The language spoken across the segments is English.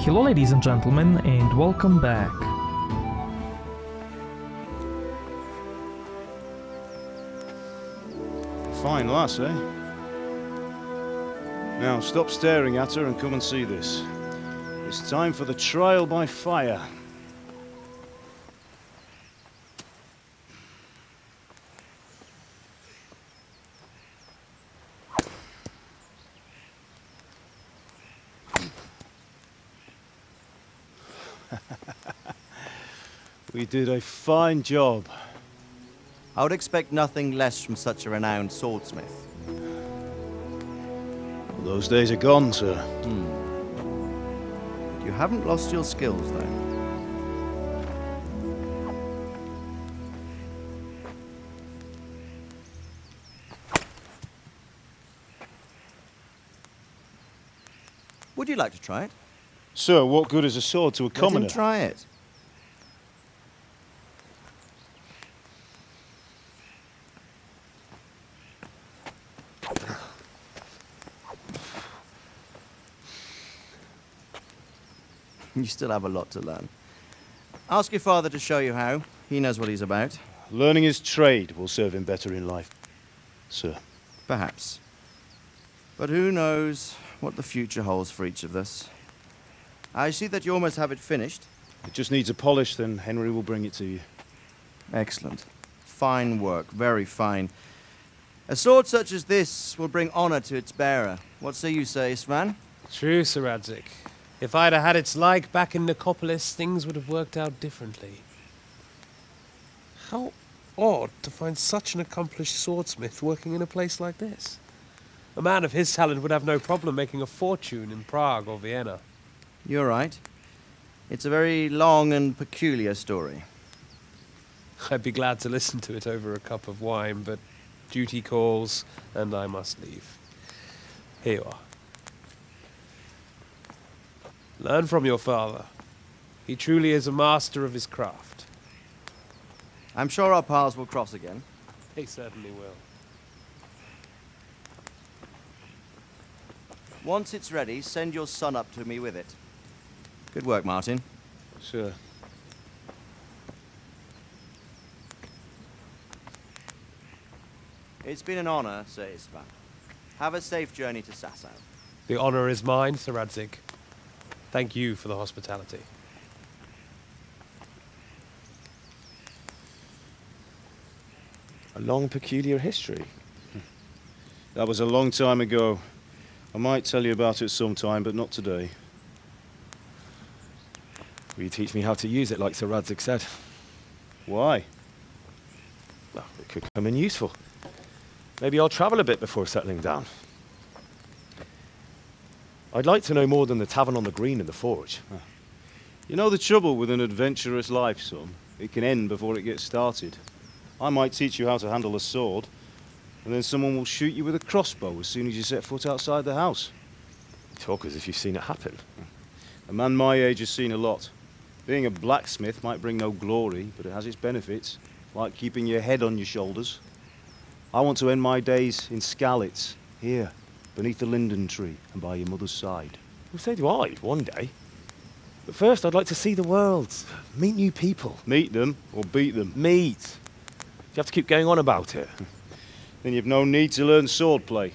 Hello ladies and gentlemen, and welcome back. Fine lass, eh? Now stop staring at her and come and see this. It's time for the trial by fire. We did a fine job. I would expect nothing less from such a renowned swordsmith. Those days are gone, sir. You haven't lost your skills, though. Would you like to try it? Sir, what good is a sword to a commoner? Let him try it. You still have a lot to learn. Ask your father to show you how. He knows what he's about. Learning his trade will serve him better in life, sir. Perhaps. But who knows what the future holds for each of us. I see that you almost have it finished. It just needs a polish, then Henry will bring it to you. Excellent. Fine work, very fine. A sword such as this will bring honor to its bearer. What say you, Svan? True, Sir Radzik. If I'd have had its like back in Nicopolis, things would have worked out differently. How odd to find such an accomplished swordsmith working in a place like this. A man of his talent would have no problem making a fortune in Prague or Vienna. You're right. It's a very long and peculiar story. I'd be glad to listen to it over a cup of wine, but duty calls, and I must leave. Here you are. Learn from your father. He truly is a master of his craft. I'm sure our paths will cross again. They certainly will. Once it's ready, send your son up to me with it. Good work, Martin. Sir. It's been an honor, Sir Isvan. Have a safe journey to Sasau. The honor is mine, Sir Radzik. Thank you for the hospitality. A long, peculiar history. That was a long time ago. I might tell you about it sometime, but not today. Will you teach me how to use it like Sir Radzik said? Why? Well, it could come in useful. Maybe I'll travel a bit before settling down. I'd like to know more than the tavern on the green and the forge. You know the trouble with an adventurous life, son? It can end before it gets started. I might teach you how to handle a sword, and then someone will shoot you with a crossbow as soon as you set foot outside the house. You talk as if you've seen it happen. A man my age has seen a lot. Being a blacksmith might bring no glory, but it has its benefits, like keeping your head on your shoulders. I want to end my days in Skalitz, here, beneath the linden tree and by your mother's side. Well, so do I, one day. But first, I'd like to see the world, meet new people. Meet them or beat them. Meet. You have to keep going on about it. Then you've no need to learn swordplay.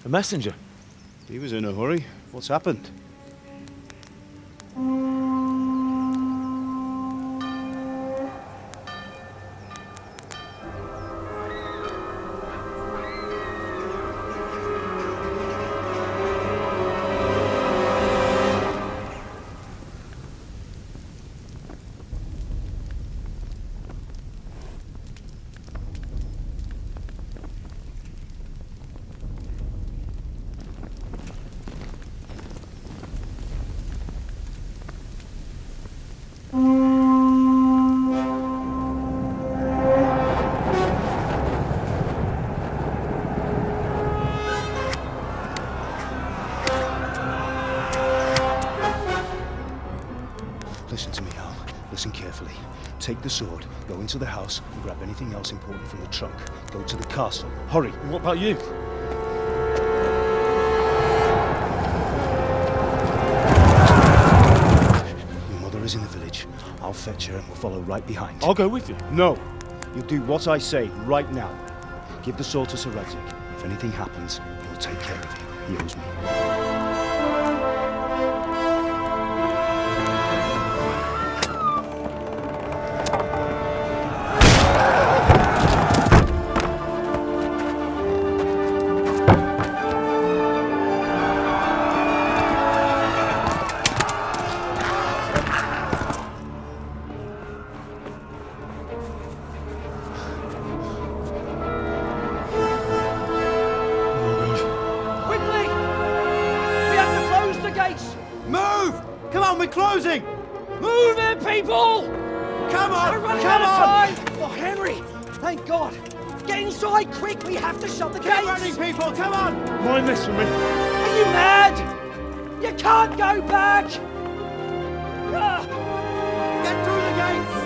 A messenger. He was in a hurry. What's happened? to the house and grab anything else important from the trunk. Go to the castle. Hurry. And what about you? Your mother is in the village. I'll fetch her and we'll follow right behind. I'll go with you. No. You'll do what I say right now. Give the sword to Sir Radzig. If anything happens, he'll take care of you. He owes me. Move! Come on, we're closing! Move it, people! Come on! We're running Come out on! of time! Oh, Henry! Thank God! Get inside, quick! We have to shut the Keep gates! running, people! Come on! Mind this for me. Are you mad? You can't go back! Ah, Get through the gates!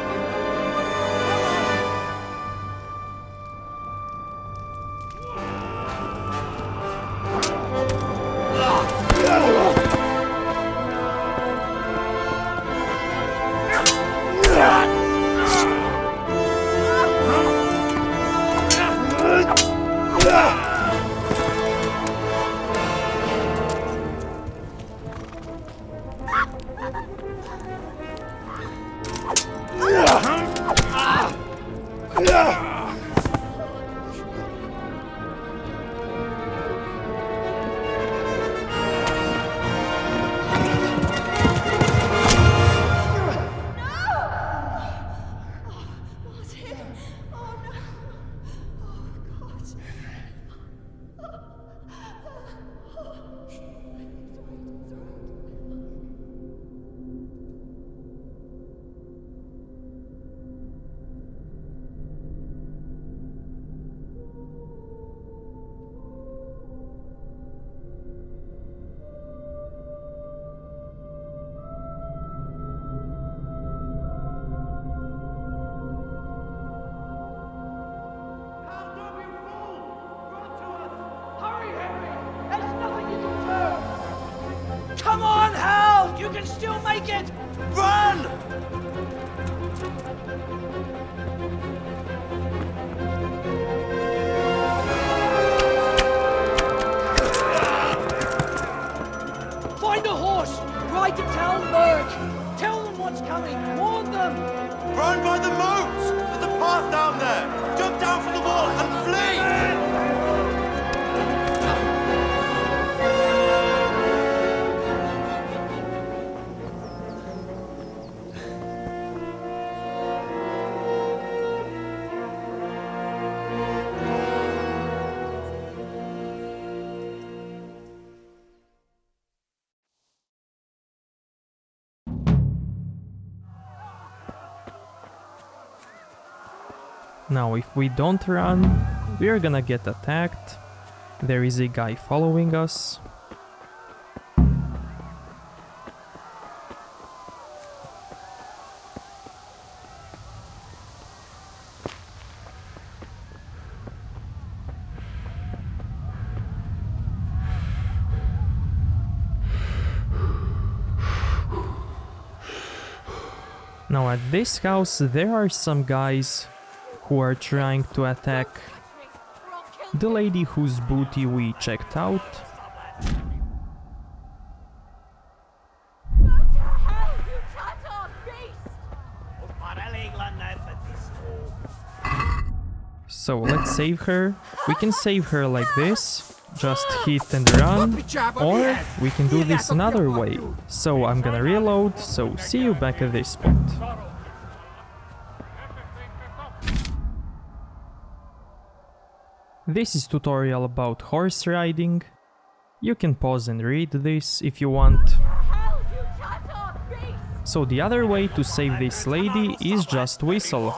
hurry, Henry! There's nothing you can do! Come on, Hal! You can still make it! Run! Find a horse! Ride to town, Merc! Tell them what's coming! Warn them! Run by the moat! There's a path down there! Jump down from the wall and flee! Now, if we don't run, we're gonna get attacked. There is a guy following us. Now, at this house, there are some guys who are trying to attack the lady whose booty we checked out. So let's save her. We can save her like this, just hit and run, or we can do this another way. So I'm gonna reload, so see you back at this spot. This is tutorial about horse riding. You can pause and read this if you want. So the other way to save this lady is just whistle.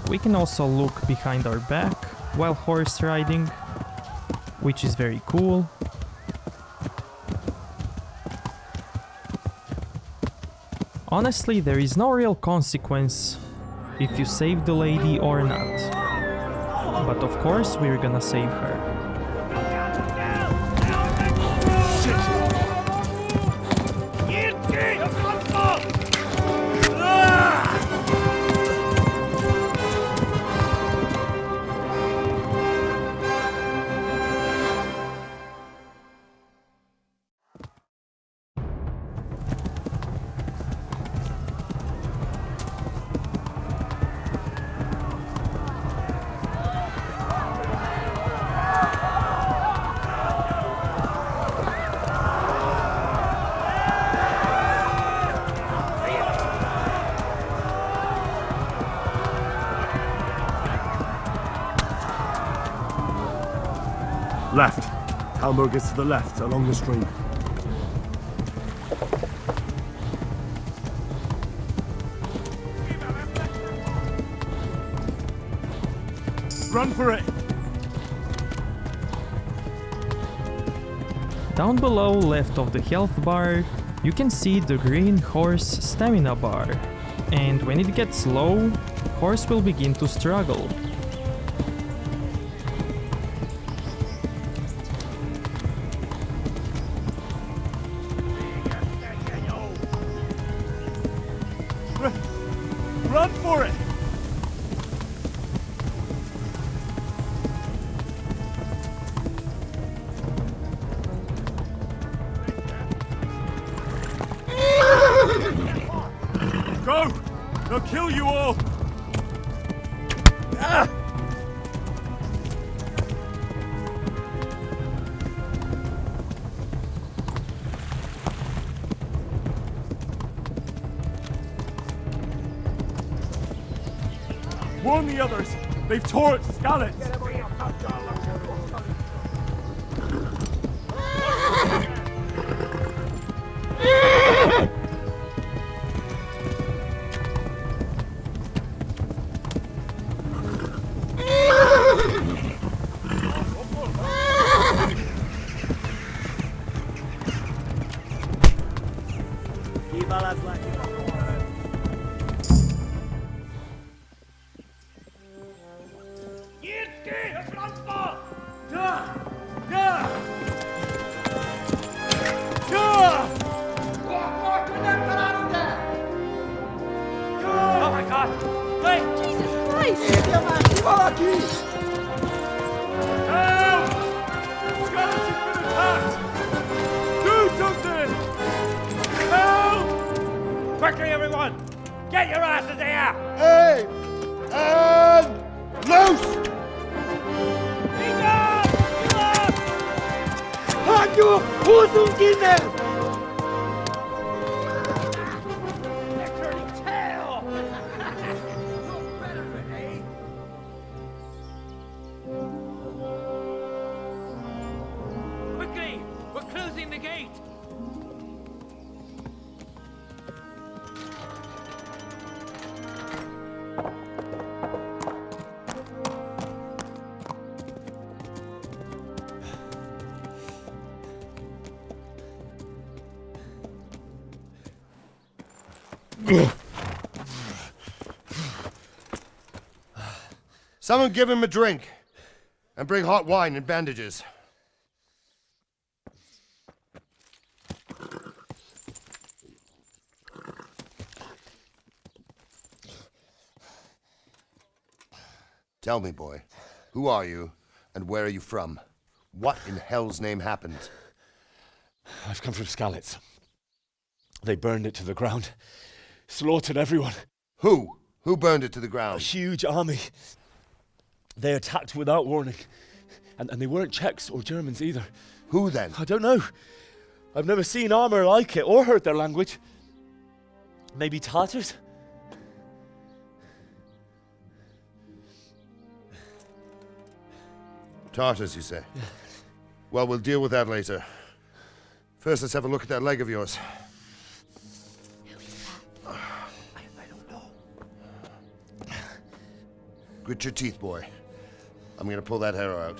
We can also look behind our back while horse riding, which is very cool. Honestly, there is no real consequence if you save the lady or not. But of course, we're gonna save her. Left. Halmur gets to the left, along the stream. Run for it! Down below, left of the health bar, you can see the green horse stamina bar. And when it gets low, horse will begin to struggle. Run for it! Go! They'll kill you all! Ah! Warn the others! They've torched Skalitz! Oh my God! Wait! Jesus Christ! Help! Skalitz has been attacked! Do something! Help! Quickly, everyone! Get your asses here! Hey! And loose! They're turning tail! Quickly! We're closing the gate! Someone give him a drink. And bring hot wine and bandages. Tell me, boy, who are you and where are you from? What in hell's name happened? I've come from Skalitz. They burned it to the ground. Slaughtered everyone. Who? Who burned it to the A ground? huge army. They attacked without warning. And they weren't Czechs or Germans either. Who then? I don't know. I've never seen armor like it or heard their language. Maybe Tatars? Tartars, you say? Well, we'll deal with that later. First, let's have a look at that leg of yours. Who is that? I don't know. Grit your teeth, boy. I'm gonna pull that arrow out.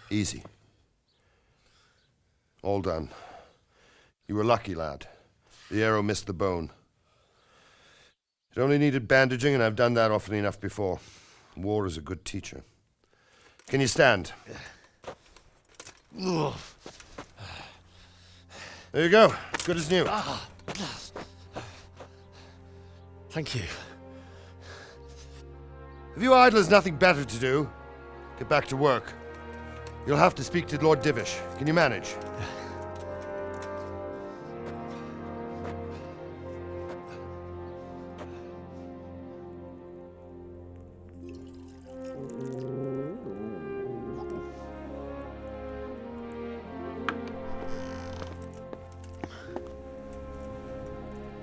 Easy. All done. You were lucky, lad. The arrow missed the bone. It only needed bandaging, and I've done that often enough before. War is a good teacher. Can you stand? There you go. Good as new. Thank you. If you idlers nothing better to do, get back to work. You'll have to speak to Lord Divish. Can you manage?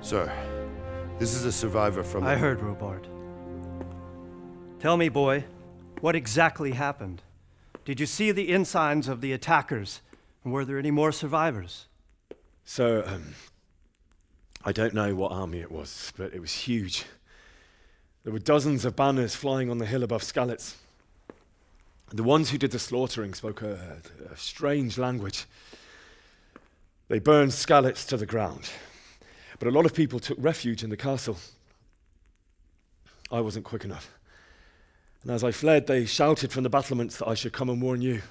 Sir, this is a survivor from... I heard, Robard. Tell me, boy, what exactly happened? Did you see the ensigns of the attackers? And were there any more survivors? So, I don't know what army it was, but it was huge. There were dozens of banners flying on the hill above Skalitz. The ones who did the slaughtering spoke a strange language. They burned Skalitz to the ground, but a lot of people took refuge in the castle. I wasn't quick enough. And as I fled, they shouted from the battlements that I should come and warn you.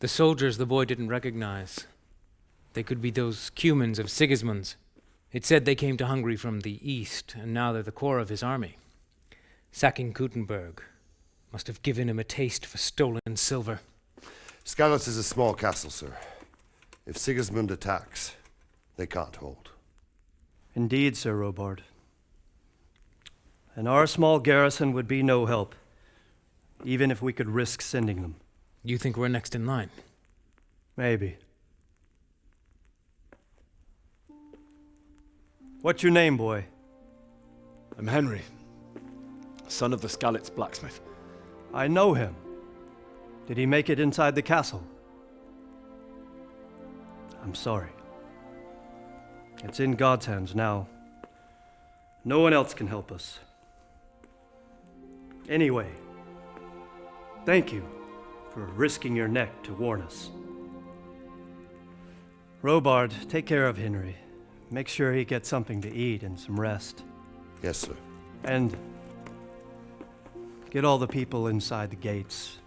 The soldiers the boy didn't recognize. They could be those Cumans of Sigismund's. It said they came to Hungary from the east, and now they're the core of his army. Sacking Gutenberg must have given him a taste for stolen silver. Skalitz is a small castle, sir. If Sigismund attacks, they can't hold. Indeed, Sir Robard. And our small garrison would be no help, even if we could risk sending them. You think we're next in line? Maybe. What's your name, boy? I'm Henry, son of the Skalitz blacksmith. I know him. Did he make it inside the castle? I'm sorry. It's in God's hands now. No one else can help us. Anyway, thank you for risking your neck to warn us. Robard, take care of Henry. Make sure he gets something to eat and some rest. Yes, sir. And get all the people inside the gates.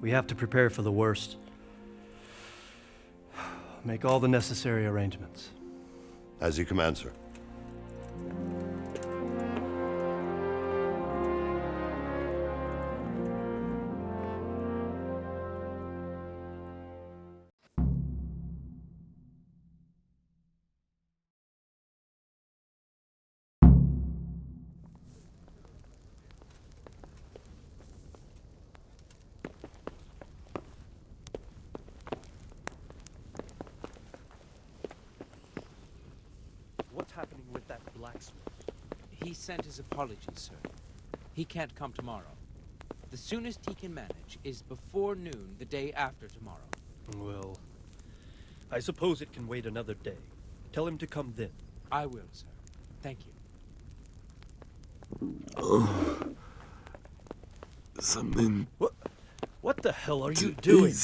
We have to prepare for the worst. Make all the necessary arrangements. As you command, sir. What's happening with that blacksmith? He sent his apologies, sir. He can't come tomorrow. The soonest he can manage is before noon the day after tomorrow. Well, I suppose it can wait another day. Tell him to come then. I will, sir. Thank you. Something. What the hell are you doing?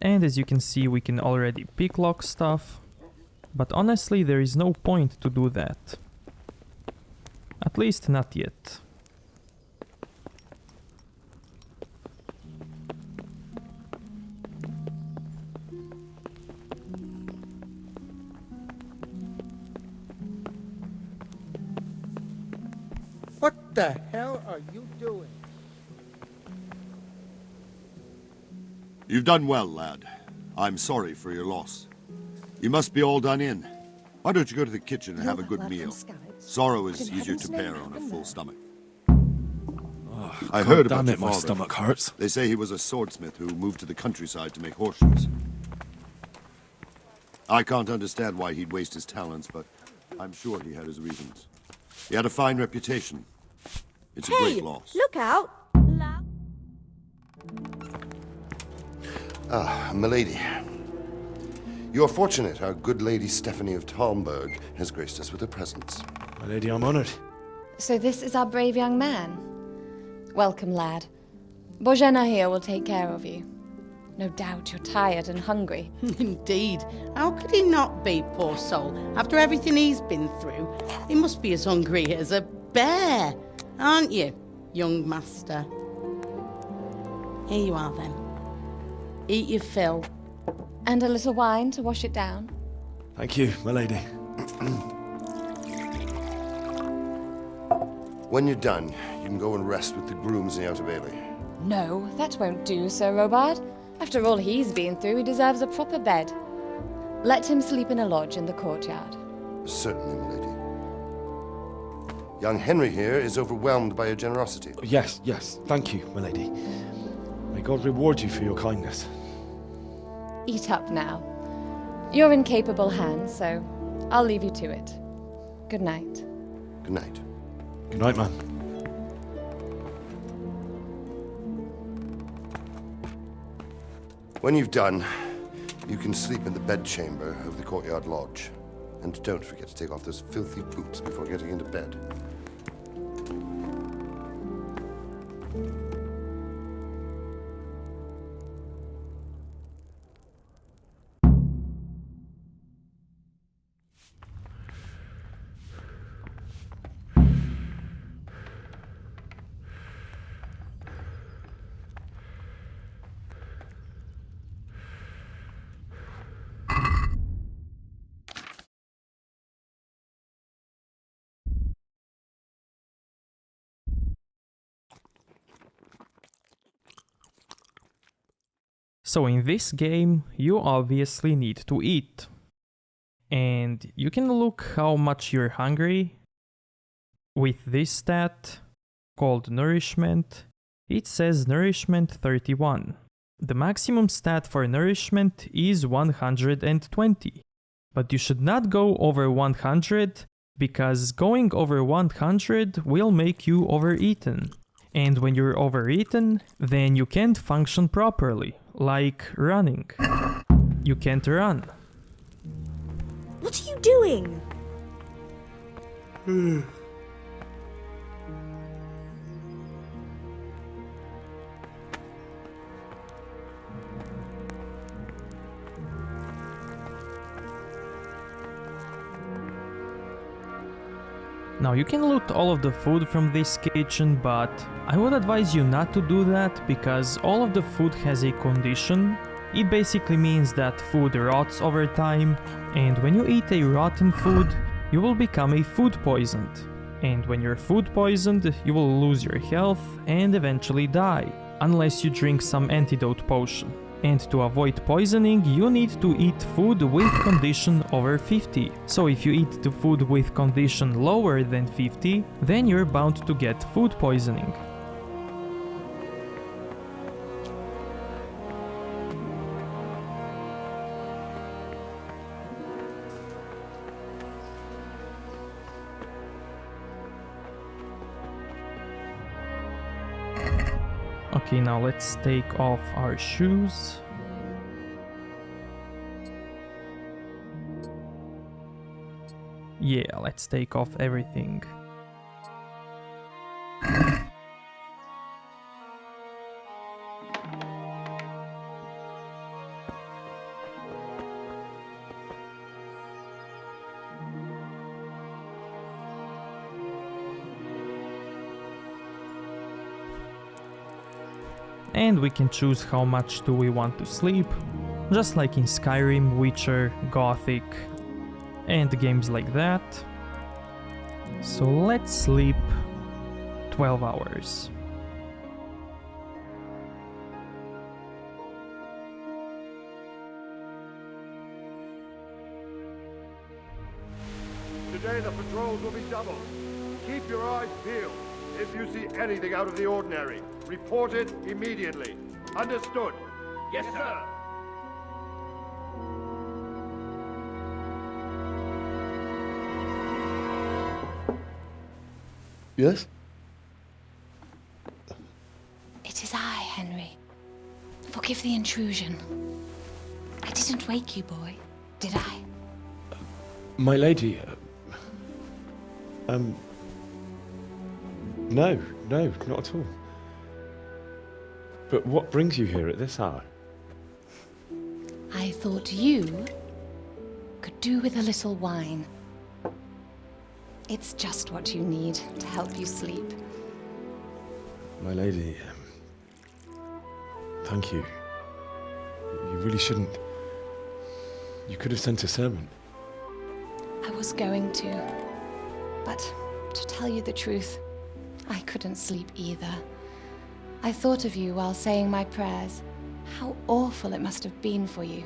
And as you can see, we can already picklock stuff. But honestly, there is no point to do that. At least not yet. What the hell are you doing? You've done well, lad. I'm sorry for your loss. You must be all done in. Why don't you go to the kitchen and have a good meal? Sorrow is easier to bear on a full stomach. I heard about your my father. stomach hurts. They say he was a swordsmith who moved to the countryside to make horseshoes. I can't understand why he'd waste his talents, but I'm sure he had his reasons. He had a fine reputation. It's a Hey, great loss. look out! Ah, milady. You are fortunate our good lady Stephanie of Talmberg has graced us with her presence. My lady, I'm honored. So this is our brave young man. Welcome, lad. Bojena here will take care of you. No doubt you're tired and hungry. Indeed. How could he not be, poor soul? After everything he's been through, he must be as hungry as a bear, aren't you, young master? Here you are, then. Eat your fill. And a little wine to wash it down. Thank you, my lady. When you're done, you can go and rest with the grooms in the Outer Bailey. No, that won't do, Sir Robard. After all he's been through, he deserves a proper bed. Let him sleep in a lodge in the courtyard. Certainly, milady. Young Henry here is overwhelmed by your generosity. Yes, yes. Thank you, my lady. May God reward you for your kindness. Eat up now. You're in capable hands, so I'll leave you to it. Good night. Good night. Good night, man. When you've done, you can sleep in the bedchamber of the courtyard lodge. And don't forget to take off those filthy boots before getting into bed. So in this game, you obviously need to eat. And you can look how much you're hungry. With this stat, called nourishment, it says nourishment 31. The maximum stat for nourishment is 120. But you should not go over 100, because going over 100 will make you overeaten. And when you're overeaten, then you can't function properly, like running. You can't run. What are you doing? Now you can loot all of the food from this kitchen, but I would advise you not to do that because all of the food has a condition. It basically means that food rots over time, and when you eat a rotten food, you will become a food poisoned. And when you're food poisoned, you will lose your health and eventually die, unless you drink some antidote potion. And to avoid poisoning, you need to eat food with condition over 50. So if you eat the food with condition lower than 50, then you're bound to get food poisoning. Okay, now let's take off our shoes. Yeah, let's take off everything. And we can choose how much do we want to sleep, just like in Skyrim, Witcher, Gothic, and games like that. So let's sleep 12 hours. Today the patrols will be doubled. Keep your eyes peeled. If you see anything out of the ordinary, report it immediately. Understood? Yes, sir. Yes? It is I, Henry. Forgive the intrusion. I didn't wake you, boy, did I? My lady, no, not at all. But what brings you here at this hour? I thought you could do with a little wine. It's just what you need to help you sleep. My lady, thank you. You really shouldn't. You could have sent a servant. I was going to, but to tell you the truth, I couldn't sleep either. I thought of you while saying my prayers. How awful it must have been for you.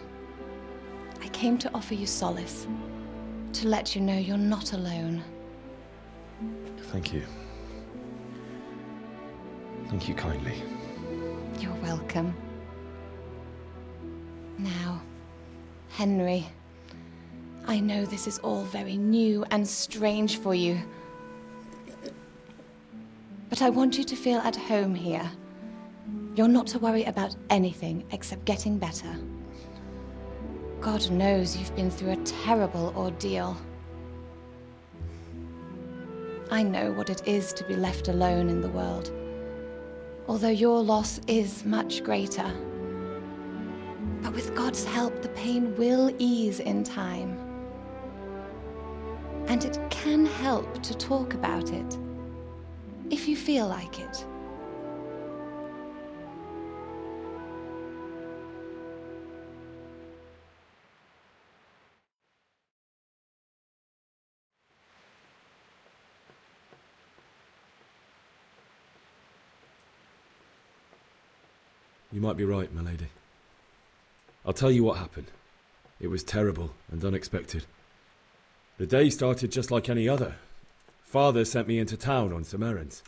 I came to offer you solace, to let you know you're not alone. Thank you. Thank you kindly. You're welcome. Now, Henry, I know this is all very new and strange for you, but I want you to feel at home here. You're not to worry about anything except getting better. God knows you've been through a terrible ordeal. I know what it is to be left alone in the world, although your loss is much greater. But with God's help, the pain will ease in time. And it can help to talk about it, if you feel like it. You might be right, my lady. I'll tell you what happened. It was terrible and unexpected. The day started just like any other. Father sent me into town on some errands.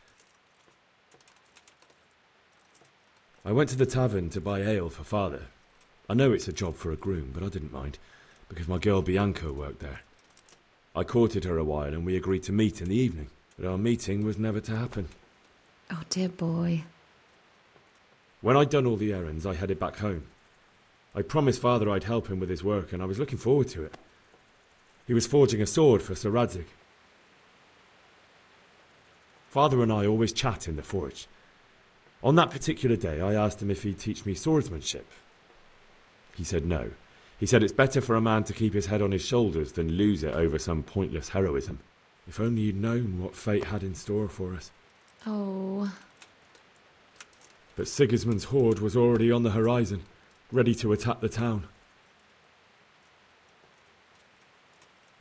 I went to the tavern to buy ale for Father. I know it's a job for a groom, but I didn't mind, because my girl Bianca worked there. I courted her a while and we agreed to meet in the evening, but our meeting was never to happen. Oh, dear boy. When I'd done all the errands, I headed back home. I promised Father I'd help him with his work, and I was looking forward to it. He was forging a sword for Sir Radzig. Father and I always chat in the forge. On that particular day, I asked him if he'd teach me swordsmanship. He said no. He said it's better for a man to keep his head on his shoulders than lose it over some pointless heroism. If only you'd known what fate had in store for us. Oh. But Sigismund's horde was already on the horizon, ready to attack the town.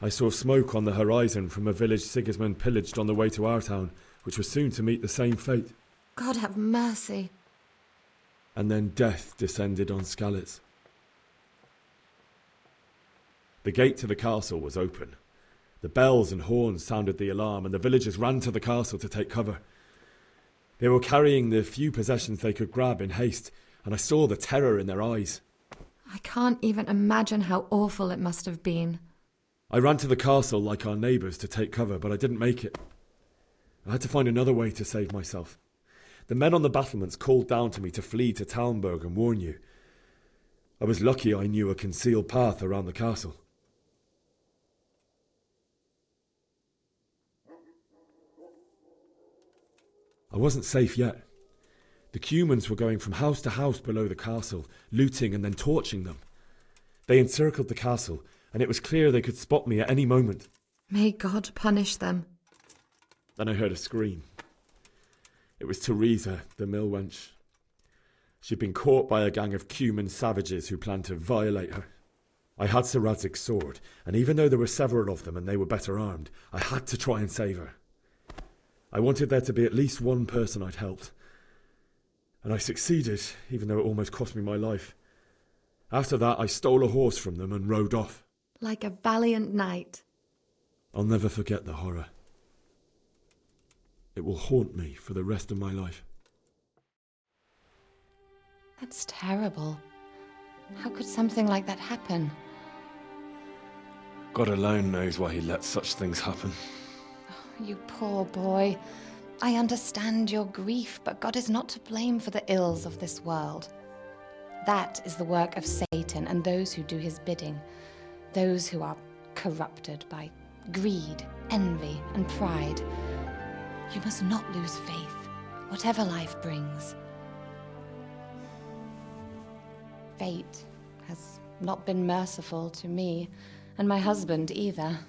I saw smoke on the horizon from a village Sigismund pillaged on the way to our town, which was soon to meet the same fate. God have mercy. And then death descended on Skalitz. The gate to the castle was open. The bells and horns sounded the alarm, and the villagers ran to the castle to take cover. They were carrying the few possessions they could grab in haste, and I saw the terror in their eyes. I can't even imagine how awful it must have been. I ran to the castle like our neighbours to take cover, but I didn't make it. I had to find another way to save myself. The men on the battlements called down to me to flee to Talmberg and warn you. I was lucky I knew a concealed path around the castle. I wasn't safe yet. The Cumans were going from house to house below the castle, looting and then torching them. They encircled the castle, and it was clear they could spot me at any moment. May God punish them. Then I heard a scream. It was Teresa, the mill wench. She'd been caught by a gang of Cuman savages who planned to violate her. I had Sir Radzig's sword, and even though there were several of them and they were better armed, I had to try and save her. I wanted there to be at least one person I'd helped. And I succeeded, even though it almost cost me my life. After that, I stole a horse from them and rode off. Like a valiant knight. I'll never forget the horror. It will haunt me for the rest of my life. That's terrible. How could something like that happen? God alone knows why he lets such things happen. You poor boy. I understand your grief, but God is not to blame for the ills of this world. That is the work of Satan and those who do his bidding, those who are corrupted by greed, envy, and pride. You must not lose faith, whatever life brings. Fate has not been merciful to me, and my husband either.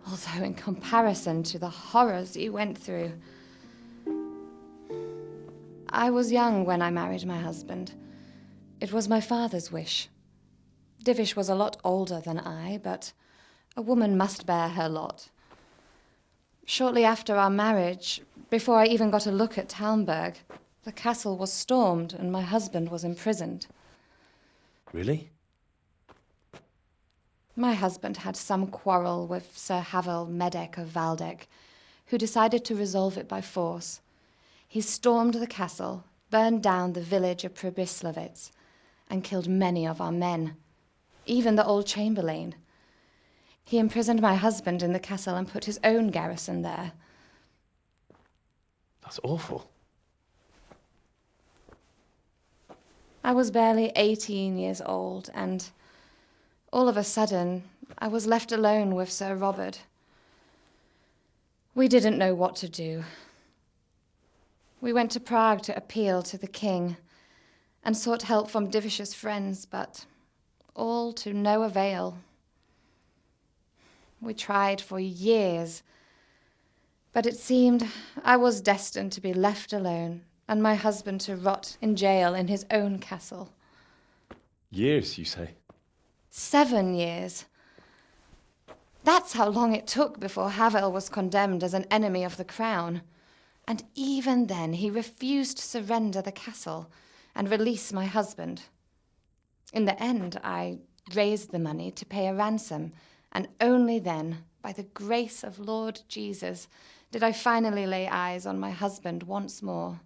Although in comparison to the horrors you went through. I was young when I married my husband. It was my father's wish. Divish was a lot older than I, but a woman must bear her lot. Shortly after our marriage, before I even got a look at Talmberg, the castle was stormed and my husband was imprisoned. Really? My husband had some quarrel with Sir Havel Medek of Valdek, who decided to resolve it by force. He stormed the castle, burned down the village of Pribyslavitz, and killed many of our men, even the old chamberlain. He imprisoned my husband in the castle and put his own garrison there. That's awful. I was barely 18 years old, and all of a sudden, I was left alone with Sir Robert. We didn't know what to do. We went to Prague to appeal to the king and sought help from Divish's friends, but all to no avail. We tried for years, but it seemed I was destined to be left alone and my husband to rot in jail in his own castle. Years, you say? 7 years. That's how long it took before Havel was condemned as an enemy of the crown. And even then, he refused to surrender the castle and release my husband. In the end, I raised the money to pay a ransom, and only then, by the grace of Lord Jesus, did I finally lay eyes on my husband once more.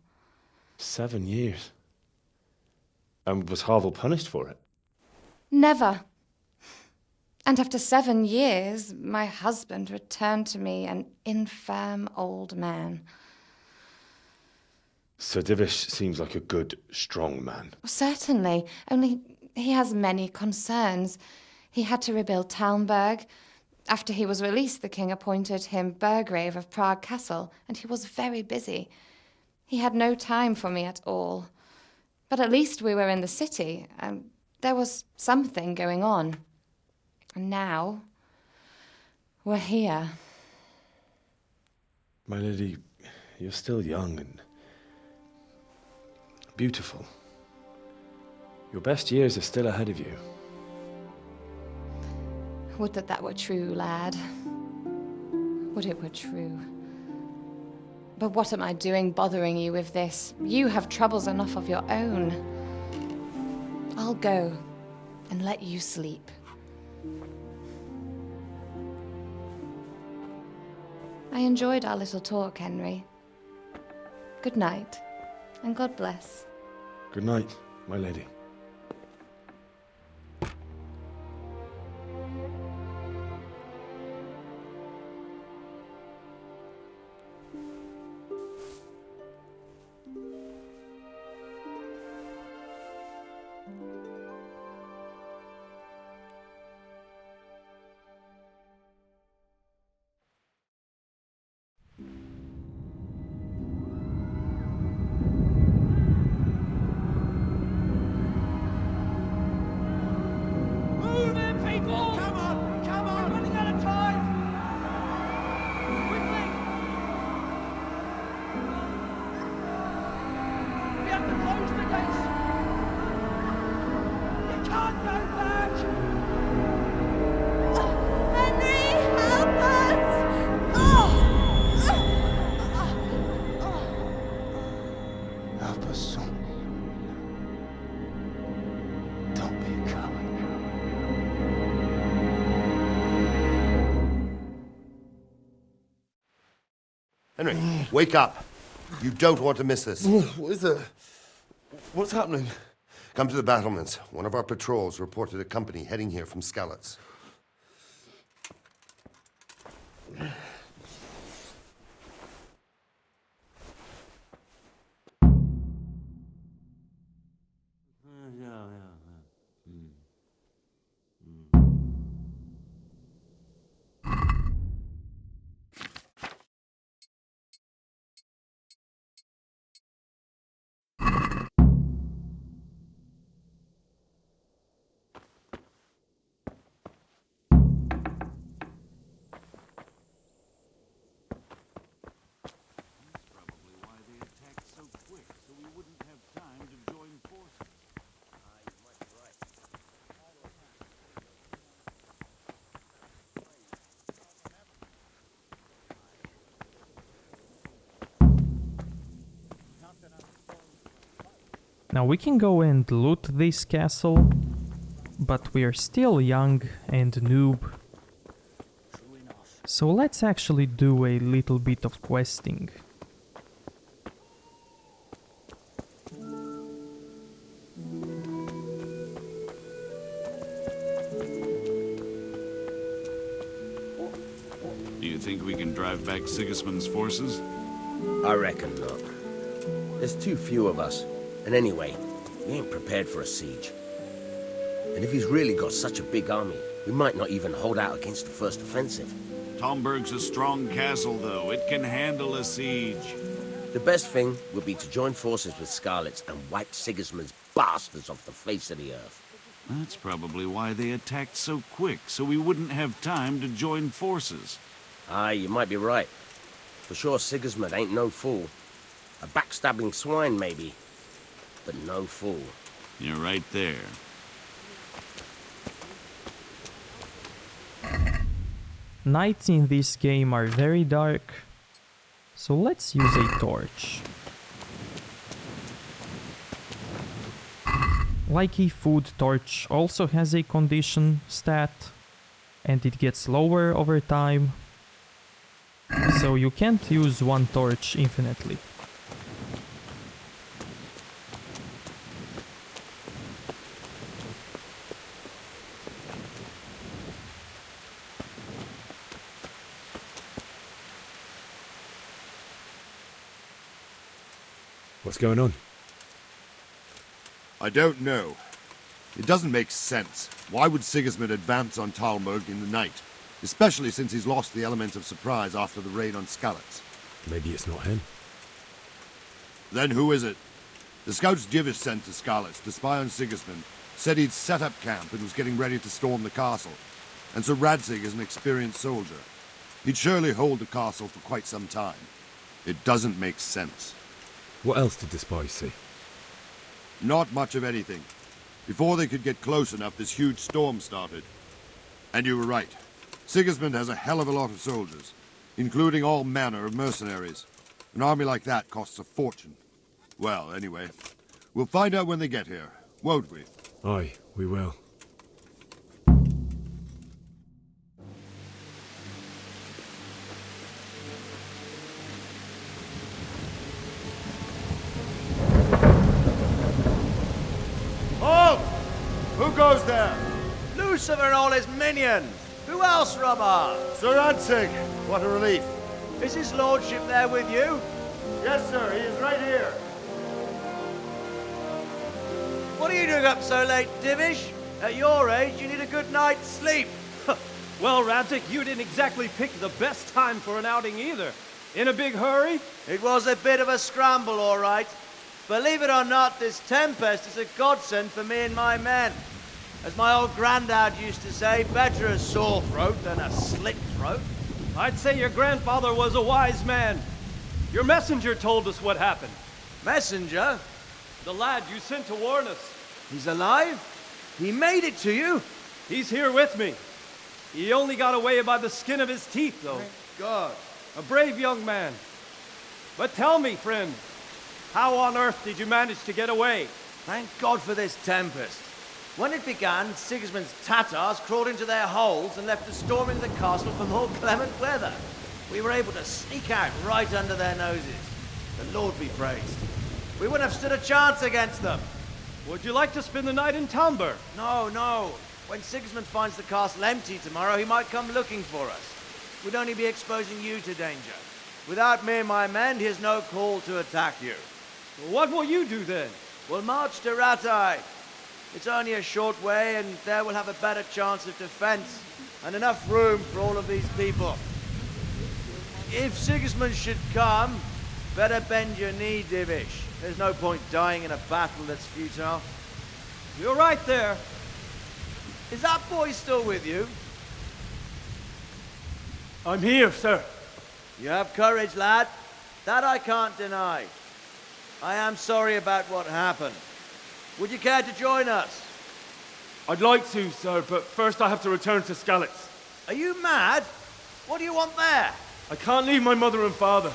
7 years? And was Havel punished for it? Never. And after 7 years, my husband returned to me an infirm old man. Sir Divish seems like a good, strong man. Certainly, only he has many concerns. He had to rebuild Talmberg. After he was released, the king appointed him Burgrave of Prague Castle, and he was very busy. He had no time for me at all. But at least we were in the city, and there was something going on. And now, we're here. My lady, you're still young and beautiful. Your best years are still ahead of you. Would that that were true, lad. Would it were true. But what am I doing bothering you with this? You have troubles enough of your own. I'll go and let you sleep. I enjoyed our little talk, Henry. Good night, and God bless. Good night, my lady. Move it, people! Come on! We're running out of time! Quickly! We have to close the gates! You can't go back! Henry, help us! Help us, son. Don't be a coward. Henry, wake up. You don't want to miss this. What is it? What's happening? Come to the battlements. One of our patrols reported a company heading here from Skalitz. Now we can go and loot this castle, but we are still young and noob. So let's actually do a little bit of questing. Do you think we can drive back Sigismund's forces? I reckon not. There's too few of us. And anyway, we ain't prepared for a siege. And if he's really got such a big army, we might not even hold out against the first offensive. Talmberg's a strong castle, though. It can handle a siege. The best thing would be to join forces with Scarlets and wipe Sigismund's bastards off the face of the earth. That's probably why they attacked so quick, so we wouldn't have time to join forces. Aye, you might be right. For sure Sigismund ain't no fool. A backstabbing swine, maybe. But no fool. You're right there. Nights in this game are very dark, so let's use a torch. Like a food torch also has a condition stat, and it gets lower over time, so you can't use one torch infinitely. What's going on? I don't know. It doesn't make sense. Why would Sigismund advance on Talmberg in the night? Especially since he's lost the element of surprise after the raid on Skalitz. Maybe it's not him. Then who is it? The scouts Jivish sent to Skalitz to spy on Sigismund said he'd set up camp and was getting ready to storm the castle. And Sir Radzig is an experienced soldier. He'd surely hold the castle for quite some time. It doesn't make sense. What else did the spies see? Not much of anything. Before they could get close enough, this huge storm started. And you were right. Sigismund has a hell of a lot of soldiers, including all manner of mercenaries. An army like that costs a fortune. Well, anyway, we'll find out when they get here, won't we? Aye, we will. Halt! Who goes there? Lucifer and all his minions. Who else, Robert? Sir Radzig. What a relief. Is his lordship there with you? Yes, sir. He is right here. What are you doing up so late, Divish? At your age, you need a good night's sleep. Well, Radzig, you didn't exactly pick the best time for an outing either. In a big hurry? It was a bit of a scramble, all right. Believe it or not, this tempest is a godsend for me and my men. As my old granddad used to say, better a sore throat than a slit throat. I'd say your grandfather was a wise man. Your messenger told us what happened. Messenger? The lad you sent to warn us. He's alive? He made it to you? He's here with me. He only got away by the skin of his teeth, though. Thank God. A brave young man. But tell me, friend, how on earth did you manage to get away? Thank God for this tempest. When it began, Sigismund's Tatars crawled into their holes and left us storming the castle for more clement weather. We were able to sneak out right under their noses. The Lord be praised. We wouldn't have stood a chance against them. Would you like to spend the night in Talmberg? No, no. When Sigismund finds the castle empty tomorrow, he might come looking for us. We'd only be exposing you to danger. Without me and my men, he has no call to attack you. What will you do then? We'll march to Rattay. It's only a short way, and there we'll have a better chance of defense and enough room for all of these people. If Sigismund should come, better bend your knee, Divish. There's no point dying in a battle that's futile. You're right there. Is that boy still with you? I'm here, sir. You have courage, lad. That I can't deny. I am sorry about what happened. Would you care to join us? I'd like to, sir, but first I have to return to Skalitz. Are you mad? What do you want there? I can't leave my mother and father.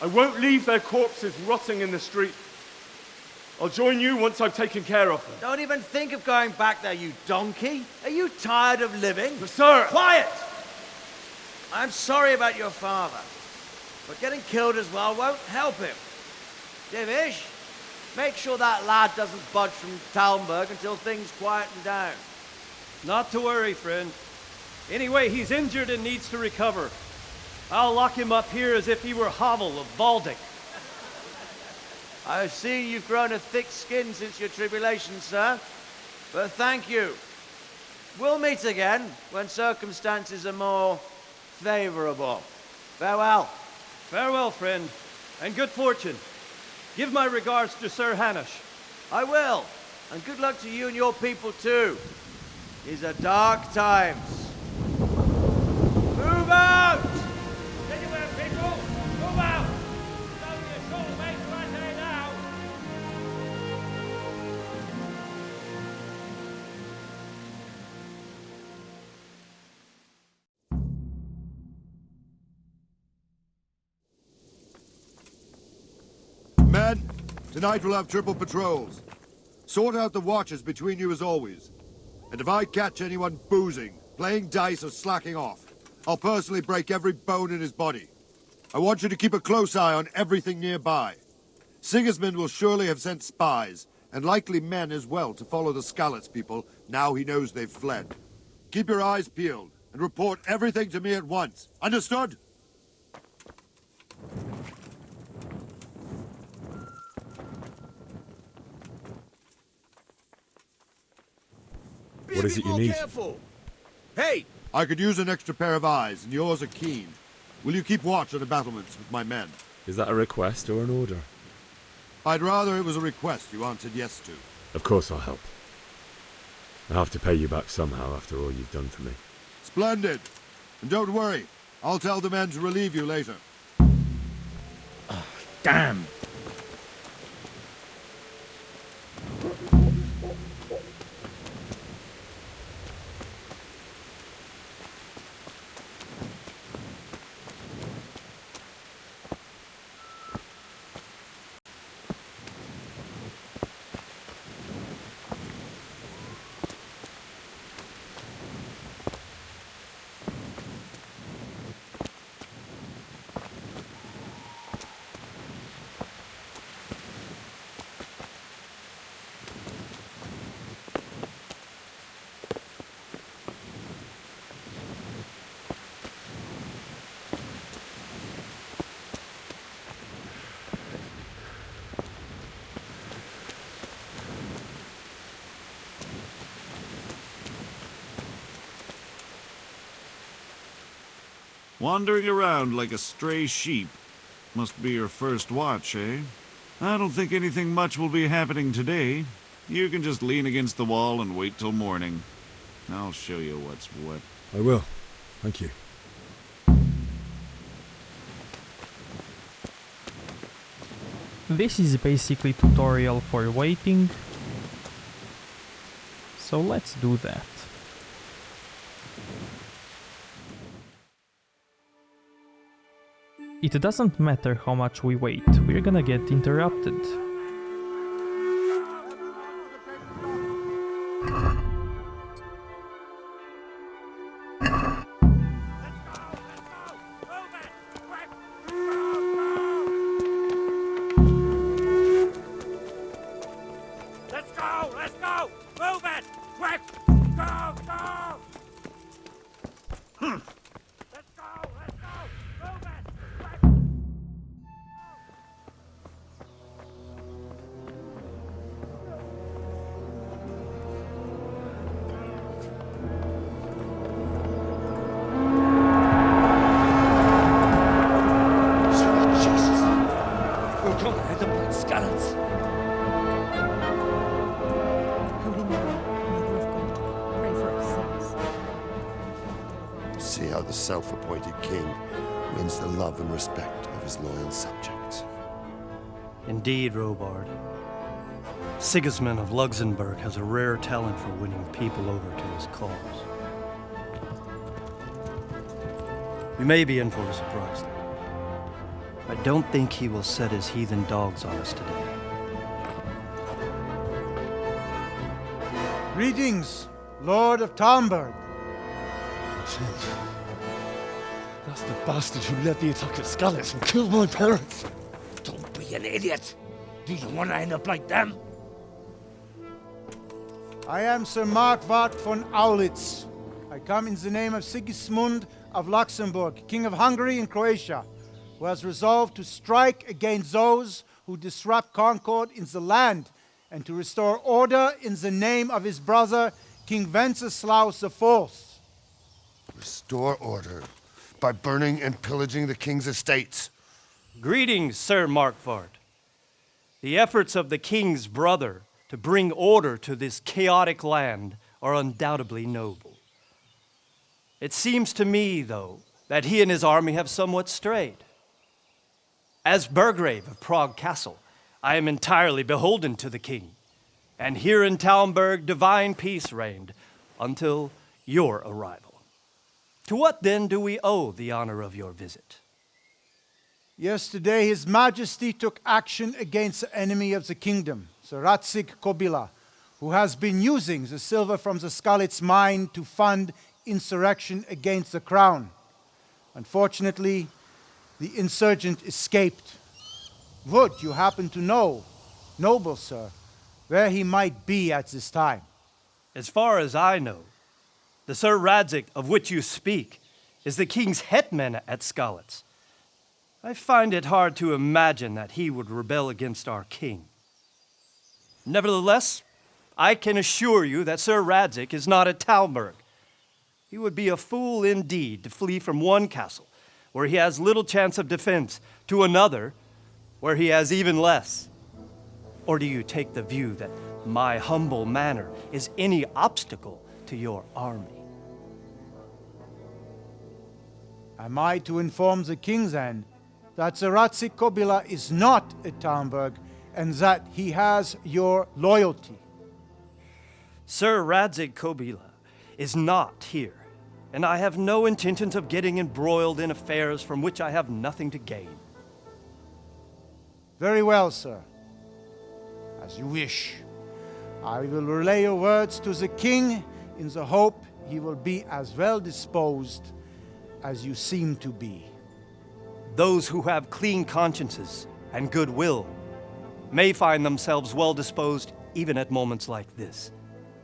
I won't leave their corpses rotting in the street. I'll join you once I've taken care of them. Don't even think of going back there, you donkey. Are you tired of living? But sir... Quiet! I'm sorry about your father, but getting killed as well won't help him. Divish, make sure that lad doesn't budge from Talmberg until things quieten down. Not to worry, friend. Anyway, he's injured and needs to recover. I'll lock him up here as if he were Havel of Baldic. I've seen you've grown a thick skin since your tribulation, sir. But thank you. We'll meet again when circumstances are more favorable. Farewell. Farewell, friend, and good fortune. Give my regards to Sir Hanush. I will. And good luck to you and your people, too. These are dark times. Move out! Anywhere, people! Move out! It's only a short way to Rate now. Men, tonight we'll have triple patrols. Sort out the watches between you as always. And if I catch anyone boozing, playing dice or slacking off, I'll personally break every bone in his body. I want you to keep a close eye on everything nearby. Sigismund will surely have sent spies, and likely men as well, to follow the Skalitz people now he knows they've fled. Keep your eyes peeled, and report everything to me at once. Understood? What is it you need? Hey! I could use an extra pair of eyes, and yours are keen. Will you keep watch on the battlements with my men? Is that a request or an order? I'd rather it was a request you answered yes to. Of course I'll help. I have to pay you back somehow after all you've done for me. Splendid! And don't worry, I'll tell the men to relieve you later. Oh, damn! Wandering around like a stray sheep. Must be your first watch, eh? I don't think anything much will be happening today. You can just lean against the wall and wait till morning. I'll show you what's what. I will. Thank you. This is basically tutorial for waiting. So let's do that. It doesn't matter how much we wait, we're gonna get interrupted. Let's go! Let's go! Move it! Quick! Go! Go! Let's go! Let's go! Move it! Jesus! We're going to head up like Skalitz. Holy Mary, Mother of God, pray for us sinners. See how the self-appointed king wins the love and respect of his loyal subjects. Indeed, Robard. Sigismund of Luxembourg has a rare talent for winning people over to his cause. We may be in for a surprise, though. I don't think he will set his heathen dogs on us today. Greetings, Lord of Talmberg. That's the bastard who led the attack at Scarlet and killed my parents. Don't be an idiot. Do you want to end up like them? I am Sir Markwart von Aulitz. I come in the name of Sigismund of Luxembourg, King of Hungary and Croatia, who has resolved to strike against those who disrupt concord in the land and to restore order in the name of his brother, King Wenceslaus IV. Restore order by burning and pillaging the king's estates. Greetings, Sir Markwart. The efforts of the king's brother to bring order to this chaotic land are undoubtedly noble. It seems to me, though, that he and his army have somewhat strayed. As Burgrave of Prague Castle, I am entirely beholden to the king, and here in Talmberg divine peace reigned until your arrival. To what then do we owe the honor of your visit? Yesterday, His Majesty took action against the enemy of the kingdom, Sir Radzig Kobyla, who has been using the silver from the Skalitz mine to fund insurrection against the crown. Unfortunately, the insurgent escaped. Would you happen to know, noble sir, where he might be at this time? As far as I know, the Sir Radzig of which you speak is the king's hetman at Skalitz. I find it hard to imagine that he would rebel against our king. Nevertheless, I can assure you that Sir Radzig is not at Talmberg. He would be a fool indeed to flee from one castle, where he has little chance of defense, to another, where he has even less. Or do you take the view that my humble manner is any obstacle to your army? Am I to inform the king then that Sir Radzig Kobyla is not at Talmberg and that he has your loyalty? Sir Radzig Kobyla is not here, and I have no intentions of getting embroiled in affairs from which I have nothing to gain. Very well, sir. As you wish. I will relay your words to the king in the hope he will be as well disposed as you seem to be. Those who have clean consciences and goodwill may find themselves well disposed even at moments like this,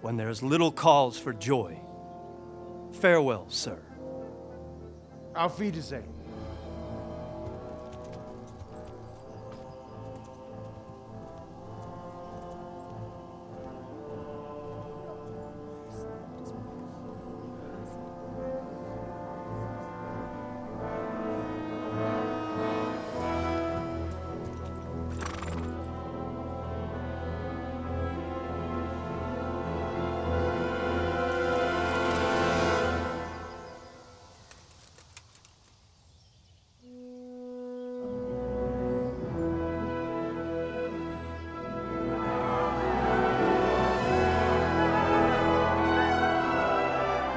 when there is little cause for joy. Farewell, sir. Auf Wiedersehen.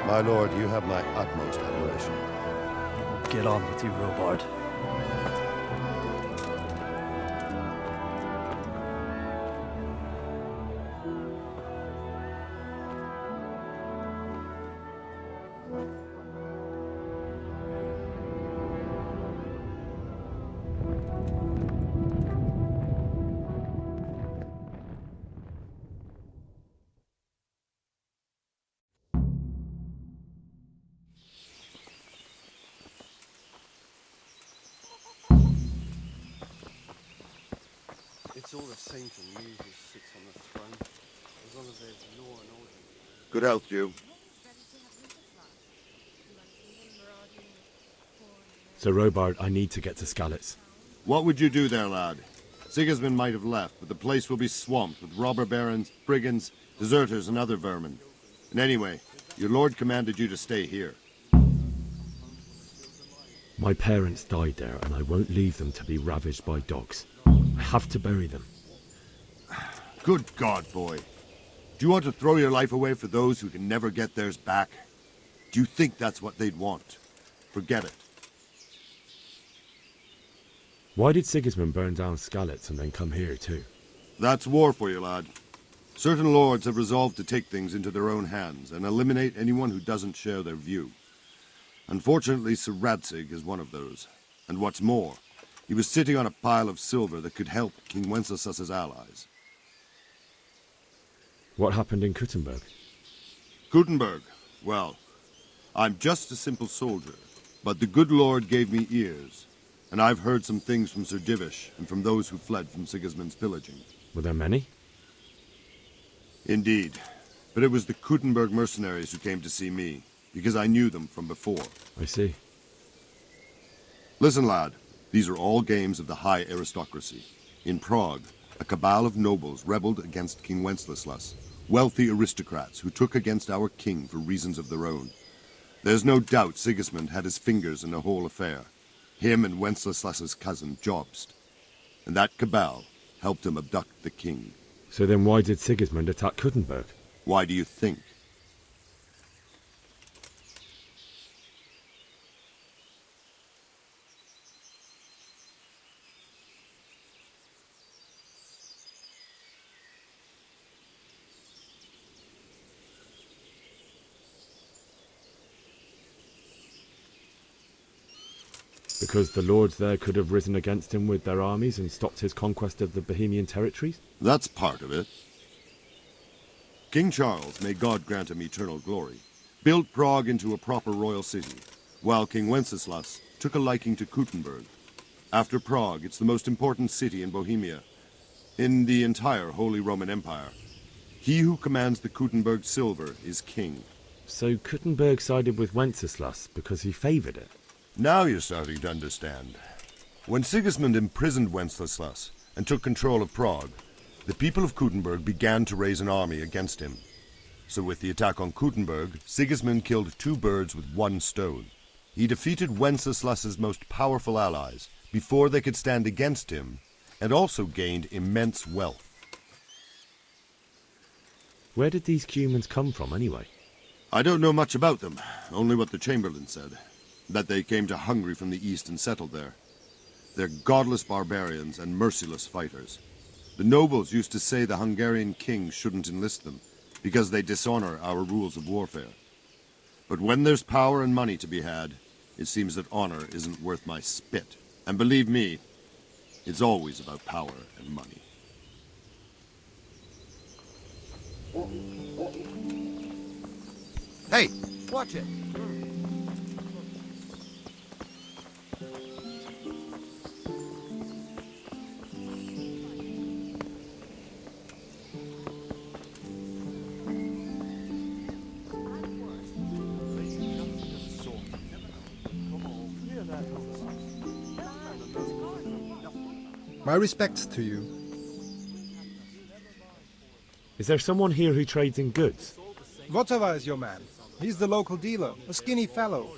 My lord, you have my utmost admiration. Get on with you, Robard. It's all the same to me who sits on the throne, as long as there's law and order. Good health, you. Sir Robard, I need to get to Skalitz. What would you do there, lad? Sigismund might have left, but the place will be swamped with robber barons, brigands, deserters, and other vermin. And anyway, your lord commanded you to stay here. My parents died there, and I won't leave them to be ravaged by dogs. I have to bury them. Good God, boy. Do you want to throw your life away for those who can never get theirs back? Do you think that's what they'd want? Forget it. Why did Sigismund burn down Skalitz and then come here too? That's war for you, lad. Certain lords have resolved to take things into their own hands and eliminate anyone who doesn't share their view. Unfortunately, Sir Radzig is one of those. And what's more, he was sitting on a pile of silver that could help King Wenceslas's allies. What happened in Kuttenberg? Kuttenberg? Well, I'm just a simple soldier, but the good Lord gave me ears, and I've heard some things from Sir Divish and from those who fled from Sigismund's pillaging. Were there many? Indeed, but it was the Kuttenberg mercenaries who came to see me, because I knew them from before. I see. Listen, lad, these are all games of the high aristocracy. In Prague, a cabal of nobles rebelled against King Wenceslas, wealthy aristocrats who took against our king for reasons of their own. There's no doubt Sigismund had his fingers in the whole affair. Him and Wenceslas's cousin, Jobst. And that cabal helped him abduct the king. So then why did Sigismund attack Kuttenberg? Why do you think? Because the lords there could have risen against him with their armies and stopped his conquest of the Bohemian territories? That's part of it. King Charles, may God grant him eternal glory, built Prague into a proper royal city, while King Wenceslas took a liking to Kuttenberg. After Prague, it's the most important city in Bohemia, in the entire Holy Roman Empire. He who commands the Kuttenberg silver is king. So Kuttenberg sided with Wenceslas because he favoured it? Now you're starting to understand. When Sigismund imprisoned Wenceslas and took control of Prague, the people of Kuttenberg began to raise an army against him. So with the attack on Kuttenberg, Sigismund killed 2 birds with 1 stone. He defeated Wenceslas's most powerful allies before they could stand against him, and also gained immense wealth. Where did these humans come from anyway? I don't know much about them, only what the Chamberlain said. That they came to Hungary from the east and settled there. They're godless barbarians and merciless fighters. The nobles used to say the Hungarian king shouldn't enlist them, because they dishonor our rules of warfare. But when there's power and money to be had, it seems that honor isn't worth my spit. And believe me, it's always about power and money. Hey, watch it. My respects to you. Is there someone here who trades in goods? Votava is your man. He's the local dealer, a skinny fellow.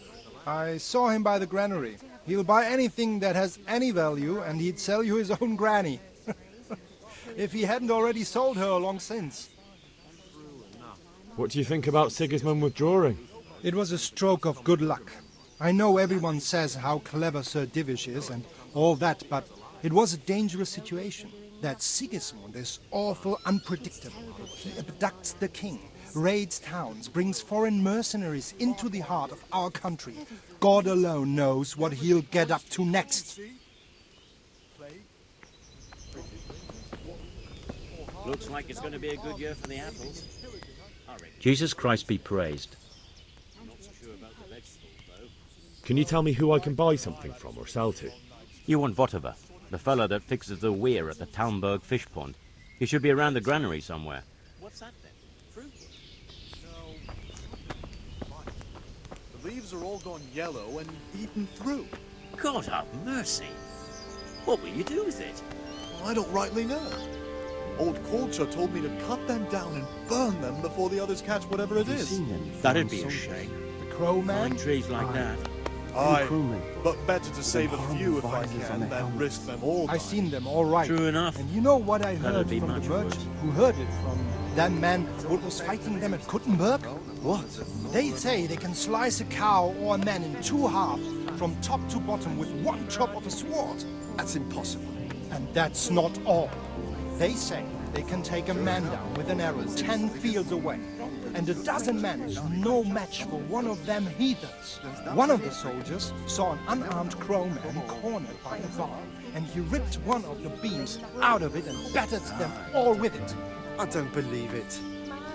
I saw him by the granary. He'll buy anything that has any value, and he'd sell you his own granny. If he hadn't already sold her long since. What do you think about Sigismund withdrawing? It was a stroke of good luck. I know everyone says how clever Sir Divish is and all that, but it was a dangerous situation. That Sigismund is awful unpredictable. He abducts the king, raids towns, brings foreign mercenaries into the heart of our country. God alone knows what he'll get up to next. Looks like it's going to be a good year for the apples. Jesus Christ be praised. Can you tell me who I can buy something from or sell to? You want Votava, the fellow that fixes the weir at the Talmberg fish pond. He should be around the granary somewhere. What's that then? Fruit? The leaves are all gone yellow and eaten through. God have mercy. What will you do with it? Well, I don't rightly know. Old Kolcha told me to cut them down and burn them before the others catch whatever it is. That'd be a shame. The crow man? Fine trees like that. Aye, but better to save a few if I can than risk them all. I seen them, all right. True enough. And you know what I heard That'd be from the much merchant who heard it from that man what was fighting them at Kuttenberg? What? They say they can slice a cow or a man in 2 halves from top to bottom with one chop of a sword. That's impossible. And that's not all. They say they can take a man down with an arrow 10 fields away. And a dozen men is no match for one of them heathens. One of the soldiers saw an unarmed crow man cornered by a bar, and he ripped one of the beams out of it and battered them all with it. I don't believe it.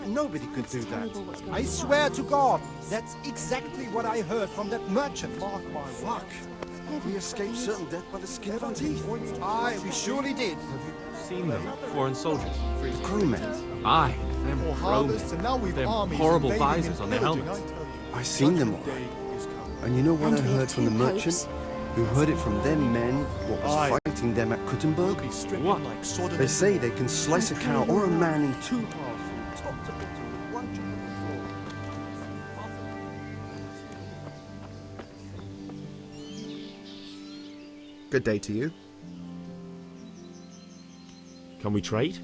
Nobody could do that. I swear to God, that's exactly what I heard from that merchant. Mark my Fuck. We escaped certain death by the skin of our teeth. Aye, we surely did. Seen them, foreign soldiers. The crewmen. Aye, them harvest, and now we've them armies horrible invading visors and on their pillaging, helmets. I seen them all. And you know what I heard from the merchant? Who heard it from them men what was fighting them at Kuttenberg? What? They say they can slice a cow or a man in two halves from top to bottom with one jump of the floor. Good day to you. Can we trade?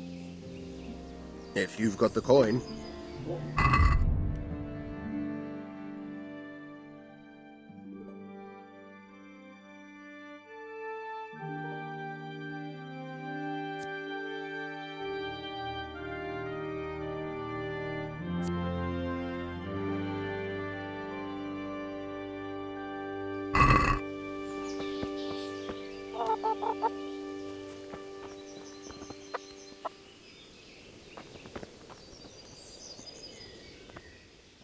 If you've got the coin.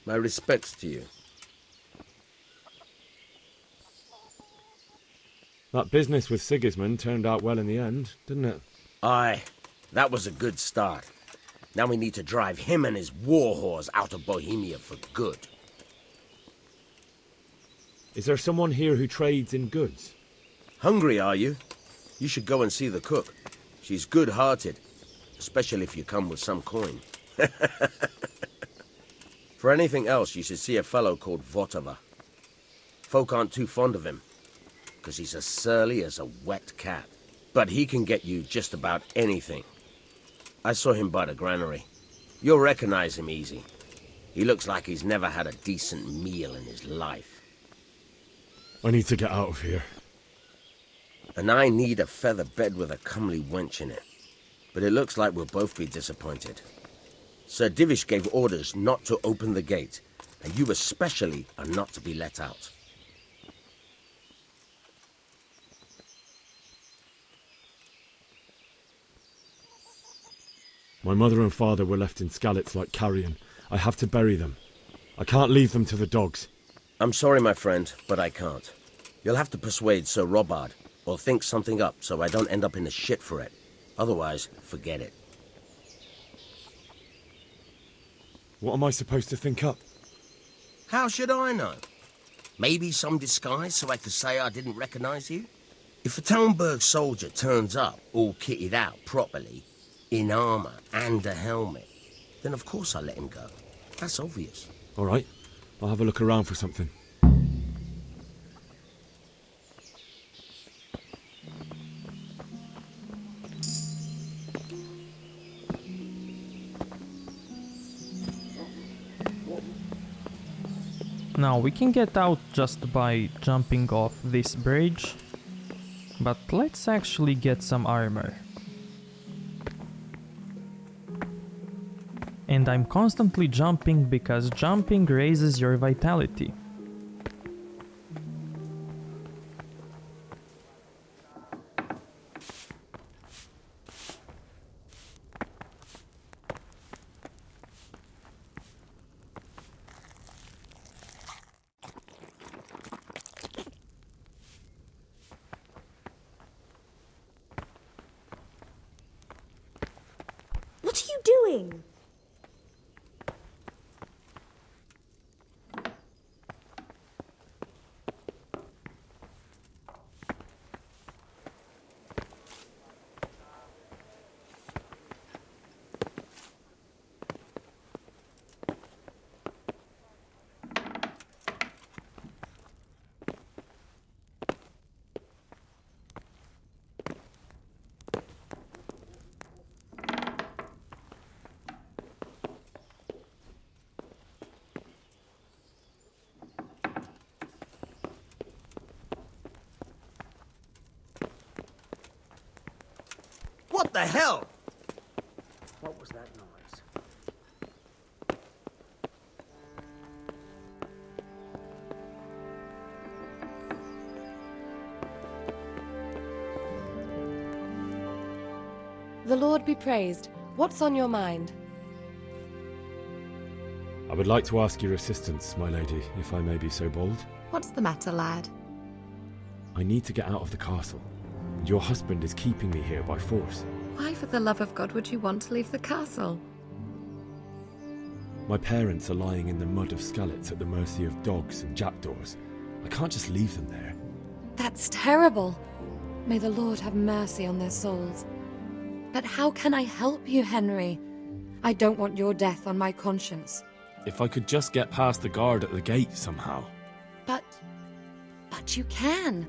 My respects to you. That business with Sigismund turned out well in the end, didn't it? Aye, that was a good start. Now we need to drive him and his war whores out of Bohemia for good. Is there someone here who trades in goods? Hungry, are you? You should go and see the cook. She's good-hearted, especially if you come with some coin. For anything else, you should see a fellow called Votava. Folk aren't too fond of him, because he's as surly as a wet cat. But he can get you just about anything. I saw him by the granary. You'll recognize him easy. He looks like he's never had a decent meal in his life. I need to get out of here. And I need a feather bed with a comely wench in it. But it looks like we'll both be disappointed. Sir Divish gave orders not to open the gate, and you especially are not to be let out. My mother and father were left in Skalitz like carrion. I have to bury them. I can't leave them to the dogs. I'm sorry, my friend, but I can't. You'll have to persuade Sir Robard, or think something up so I don't end up in the shit for it. Otherwise, forget it. What am I supposed to think up? How should I know? Maybe some disguise so I could say I didn't recognize you? If a Talmberg soldier turns up all kitted out properly, in armor and a helmet, then of course I'll let him go. That's obvious. All right, I'll have a look around for something. Now we can get out just by jumping off this bridge, but let's actually get some armor. And I'm constantly jumping because jumping raises your vitality. What are you doing? What the hell? that noise? The Lord be praised. What's on your mind? I would like to ask your assistance, my lady, if I may be so bold. What's the matter, lad? I need to get out of the castle, and your husband is keeping me here by force. Why, for the love of God, would you want to leave the castle? My parents are lying in the mud of Skalitz at the mercy of dogs and jackdaws. I can't just leave them there. That's terrible. May the Lord have mercy on their souls. But how can I help you, Henry? I don't want your death on my conscience. If I could just get past the guard at the gate somehow. But you can.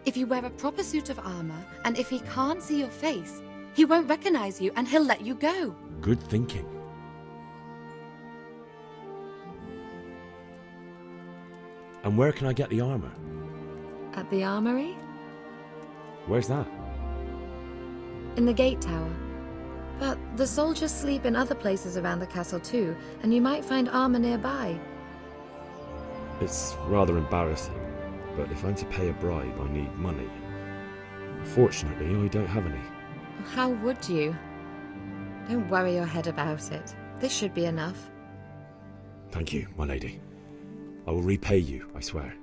If you wear a proper suit of armor, and if he can't see your face, he won't recognize you and he'll let you go. Good thinking. And where can I get the armor? At the armory? Where's that? In the gate tower. But the soldiers sleep in other places around the castle too, and you might find armor nearby. It's rather embarrassing, but if I'm to pay a bribe, I need money. Fortunately, I don't have any. How would you? Don't worry your head about it. This should be enough. Thank you, my lady. I will repay you, I swear.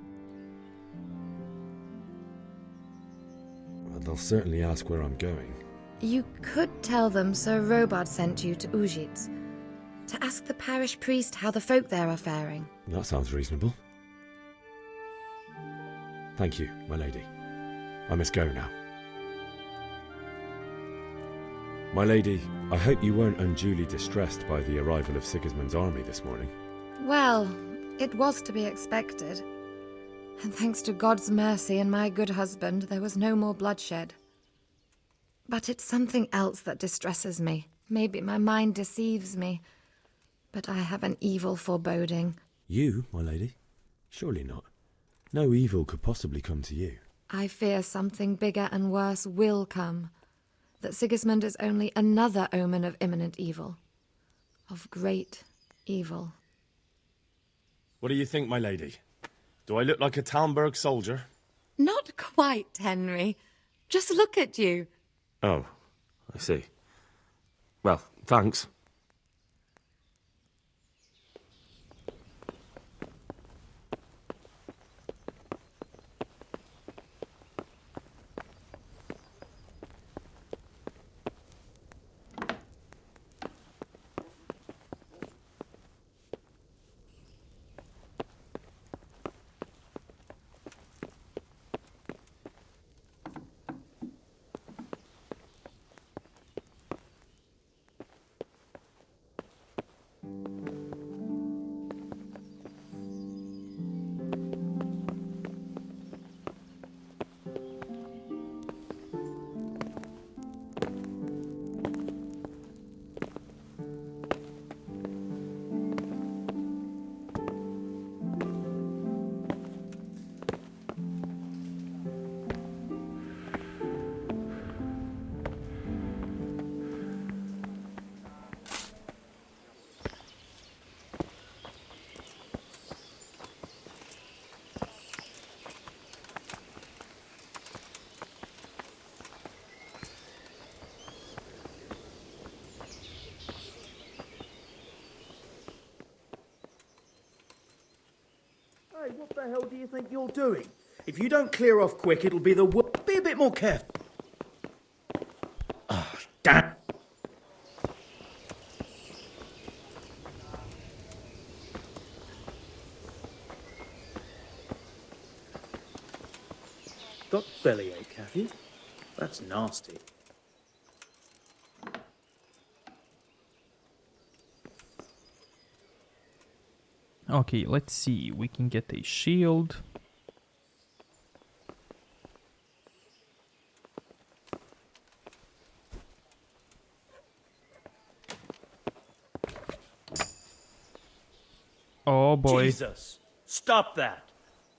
They'll certainly ask where I'm going. You could tell them Sir Robard sent you to Ujitz, to ask the parish priest how the folk there are faring. That sounds reasonable. Thank you, my lady. I must go now. My lady, I hope you weren't unduly distressed by the arrival of Sigismund's army this morning. Well, it was to be expected. And thanks to God's mercy and my good husband, there was no more bloodshed. But it's something else that distresses me. Maybe my mind deceives me. But I have an evil foreboding. You, my lady? Surely not. No evil could possibly come to you. I fear something bigger and worse will come. That Sigismund is only another omen of imminent evil. Of great evil. What do you think, my lady? Do I look like a Talmberg soldier? Not quite, Henry. Just look at you. Oh, I see. Well, thanks. Hey, what the hell do you think you're doing? If you don't clear off quick, it'll be the Be a bit more careful. Oh, damn. Got bellyache, have you? That's nasty. Okay, let's see. We can get a shield. Oh boy. Jesus! Stop that!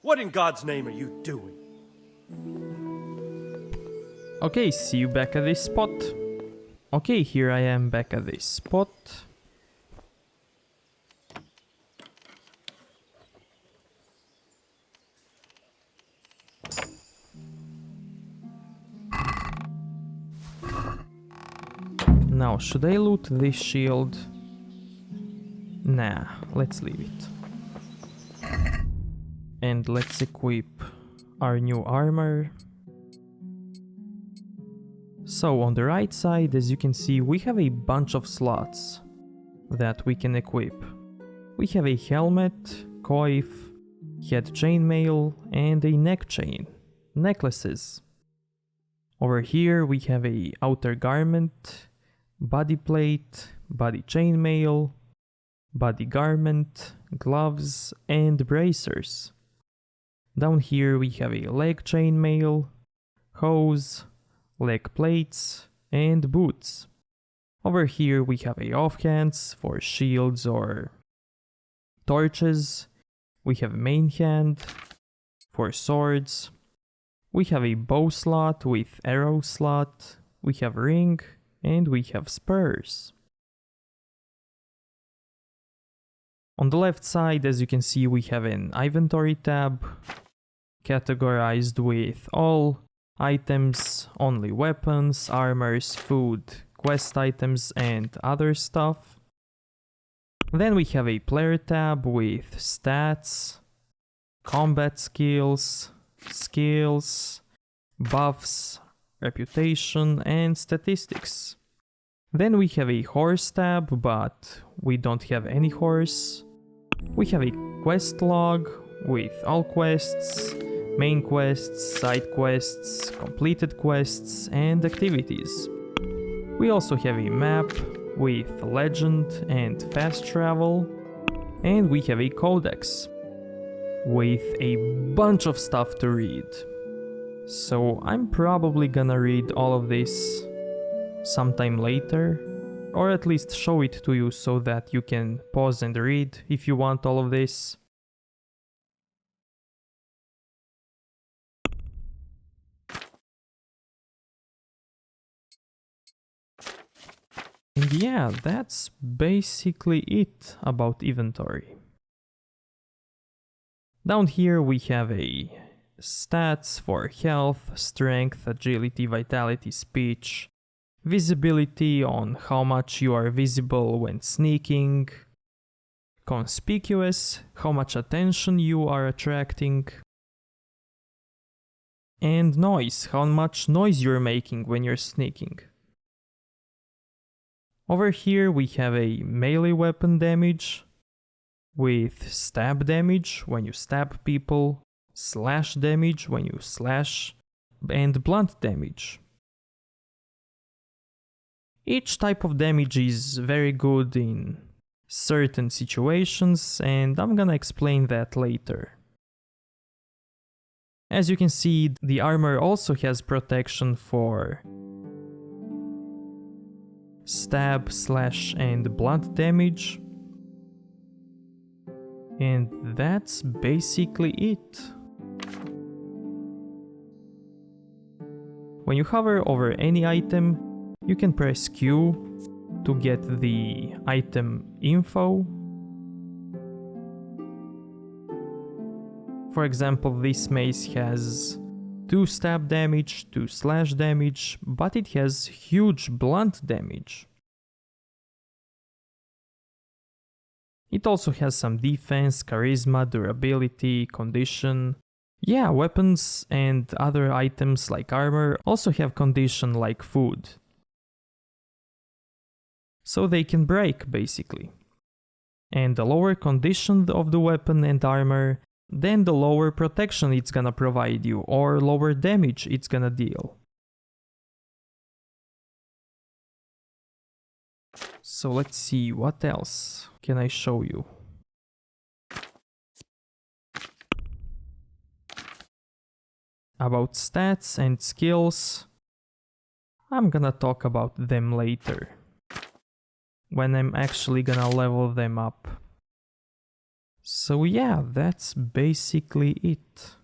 What in God's name are you doing? Okay, see you back at this spot. Okay, here I am back at this spot. Now, should I loot this shield? Nah, let's leave it. And let's equip our new armor. So on the right side, as you can see, we have a bunch of slots that we can equip. We have a helmet, coif, head chainmail, and a neck chain, necklaces. Over here we have a outer garment, body plate, body chainmail, body garment, gloves, and bracers. Down here we have a leg chainmail, hose, leg plates, and boots. Over here we have a offhands for shields or torches. We have a main hand for swords. We have a bow slot with arrow slot. We have ring, and we have spurs. On the left side, as you can see, we have an inventory tab categorized with all items, only weapons, armors, food, quest items, and other stuff. Then we have a player tab with stats, combat skills, buffs, reputation, and statistics. Then we have a horse tab, but we don't have any horse. We have a quest log with all quests, main quests, side quests, completed quests, and activities. We also have a map with legend and fast travel, and we have a codex with a bunch of stuff to read. So I'm probably gonna read all of this sometime later, or at least show it to you so that you can pause and read if you want all of this. And yeah, that's basically it about inventory. Down here we have a stats for health, strength, agility, vitality, speech, visibility on how much you are visible when sneaking, conspicuous, how much attention you are attracting, and noise, how much noise you're making when you're sneaking. Over here we have a melee weapon damage with stab damage when you stab people, slash damage when you slash, and blunt damage. Each type of damage is very good in certain situations, and I'm gonna explain that later. As you can see, the armor also has protection for stab, slash, and blunt damage. And that's basically it. When you hover over any item, you can press Q to get the item info. For example, this mace has 2 stab damage, 2 slash damage, but it has huge blunt damage. It also has some defense, charisma, durability, condition. Yeah, weapons and other items like armor also have condition like food. So they can break, basically. And the lower condition of the weapon and armor, then the lower protection it's gonna provide you, or lower damage it's gonna deal. So let's see, what else can I show you? About stats and skills, I'm gonna talk about them later, when I'm actually gonna level them up. So yeah, that's basically it.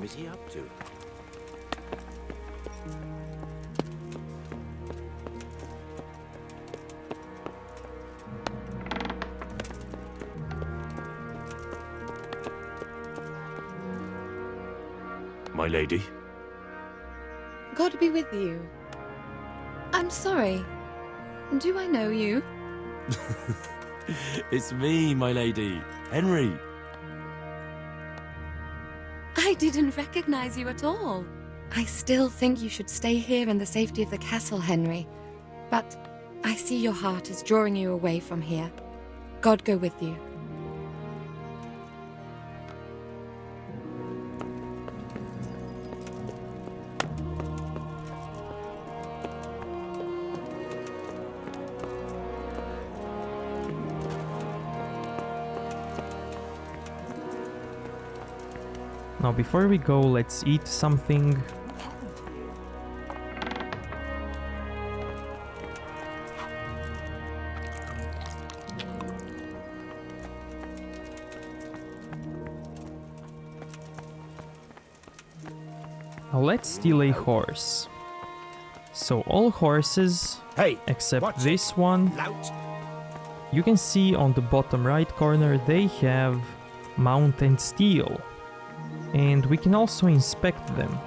game is he up to? My lady? God be with you. I'm sorry. Do I know you? It's me, my lady. Henry. I didn't recognize you at all. I still think you should stay here in the safety of the castle, Henry. But I see your heart is drawing you away from here. God go with you. Now before we go, let's eat something. Now let's steal a horse. So all horses, except this one, you can see on the bottom right corner they have mount and steel. And we can also inspect them.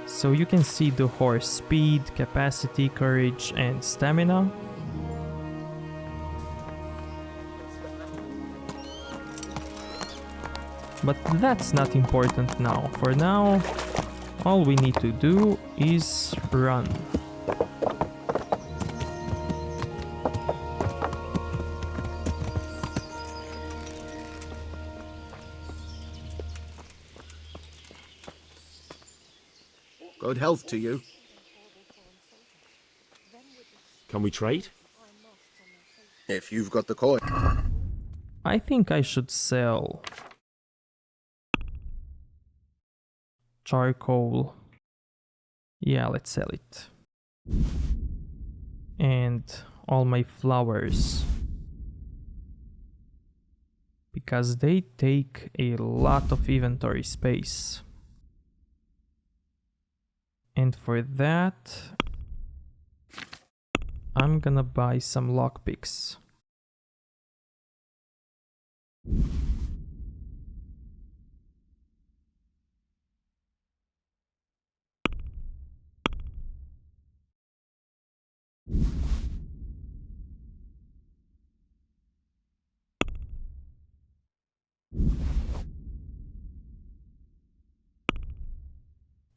So you can see the horse speed, capacity, courage and stamina. But that's not important now. For now, all we need to do is run. Good health to you. Can we trade? If you've got the coin. I think I should sell charcoal. Yeah, let's sell it. And all my flowers. Because they take a lot of inventory space. And for that, I'm gonna buy some lockpicks.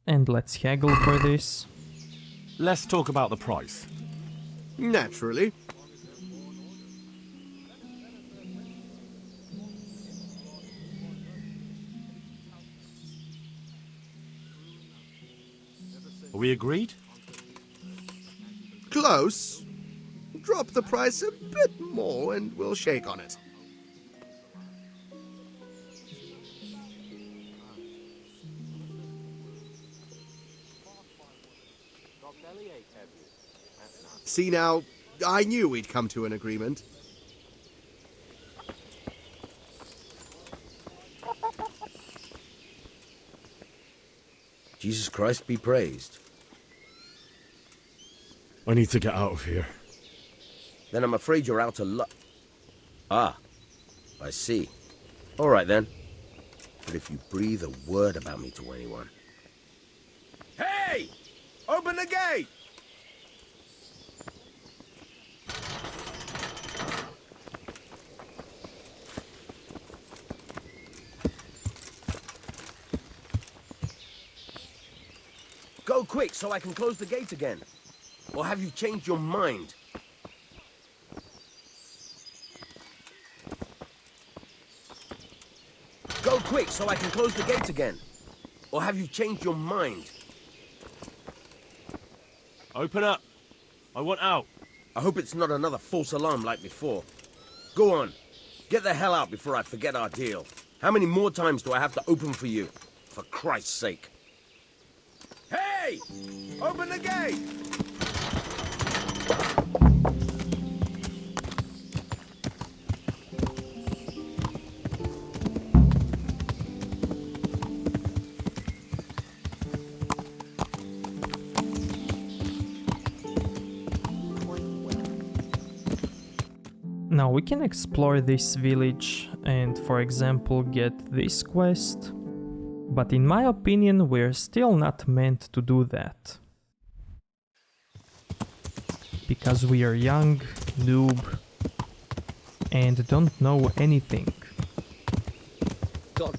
And let's haggle for this. Let's talk about the price. Naturally. Are we agreed? Close. Drop the price a bit more and we'll shake on it. See now, I knew we'd come to an agreement. Jesus Christ be praised. I need to get out of here. Then I'm afraid you're out of luck. Ah, I see. All right then. But if you breathe a word about me to anyone... Hey! Open the gate! Go quick so I can close the gate again. Or have you changed your mind? Go quick so I can close the gate again. Or have you changed your mind? Open up. I want out. I hope it's not another false alarm like before. Go on. Get the hell out before I forget our deal. How many more times do I have to open for you? For Christ's sake. Hey! Open the gate! Now we can explore this village and, for example, get this quest, but in my opinion we're still not meant to do that. Because we are young, noob, and don't know anything. God.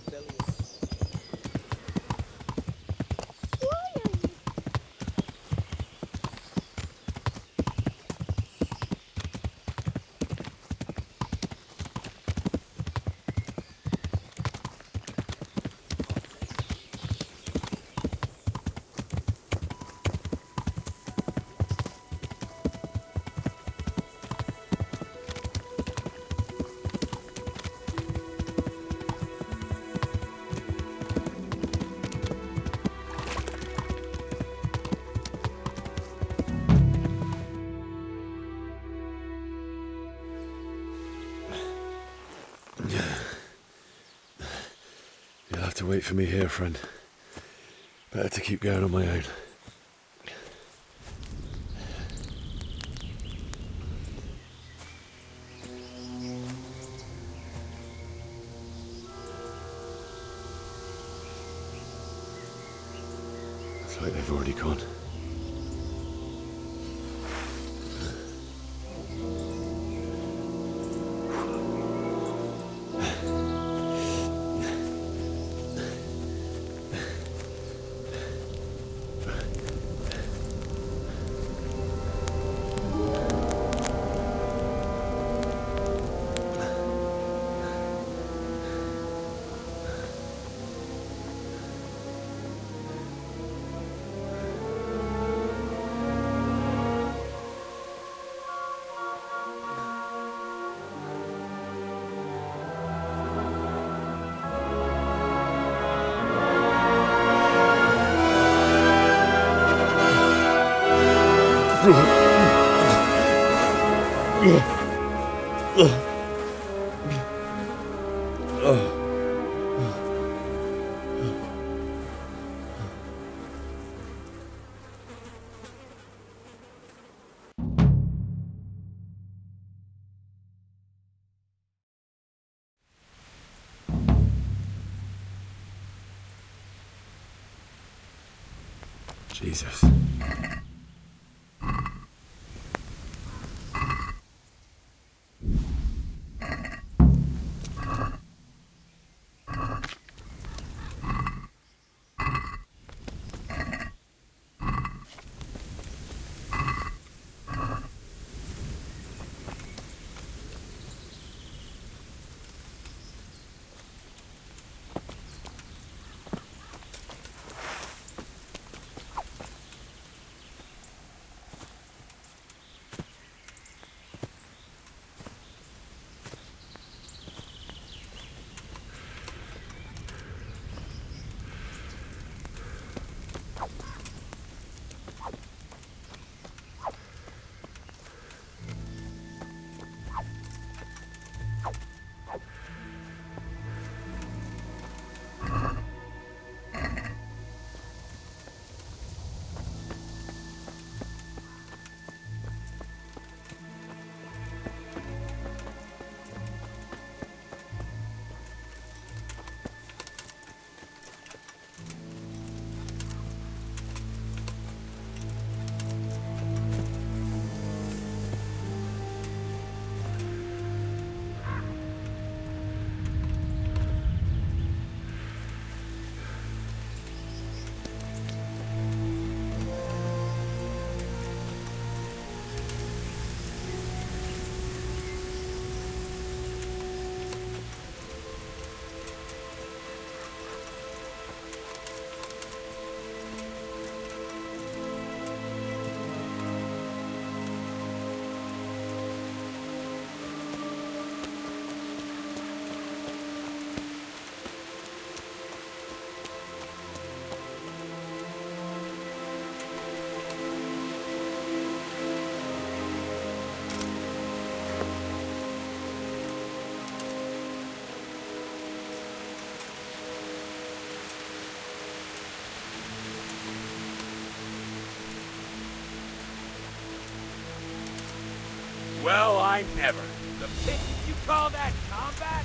You'll have to wait for me here, friend. Better to keep going on my own. Looks like they've already gone. Jesus. Well, I never. The You call that combat?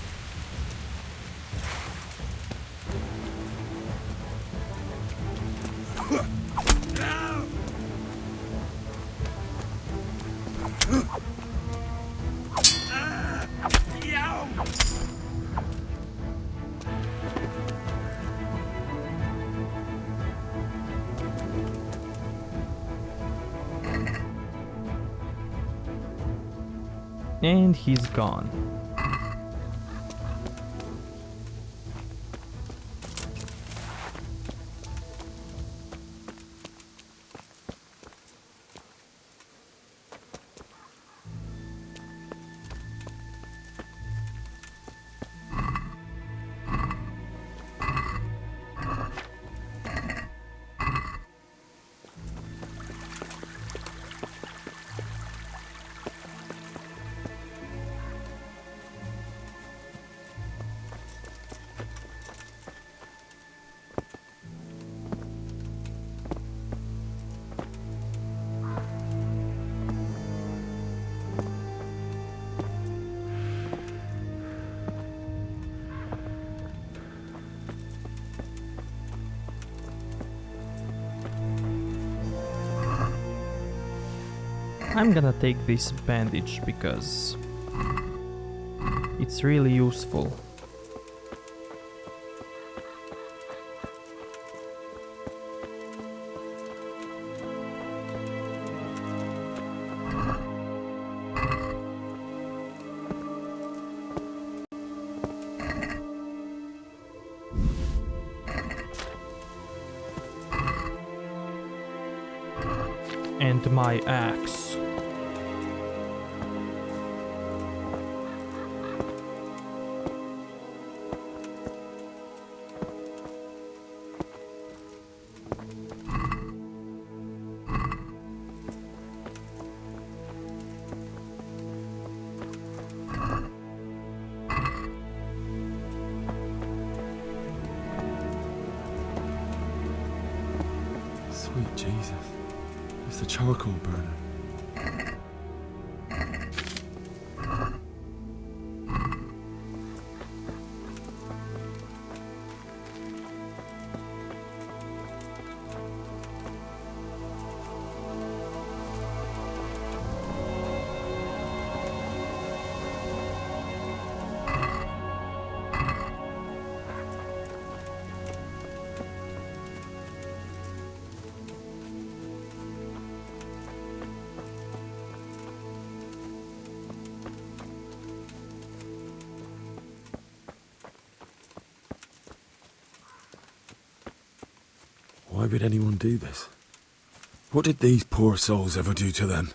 And he's gone. I'm gonna take this bandage because it's really useful. And my axe. Sweet Jesus. It's the charcoal burner. Why would anyone do this? What did these poor souls ever do to them?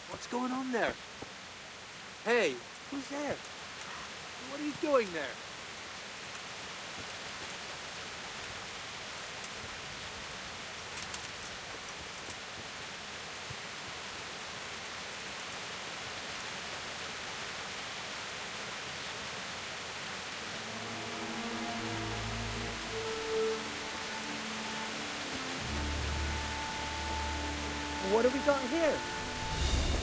What's going on there? Hey, who's there? What are you doing there? What have we got here?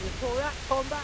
You call that combat?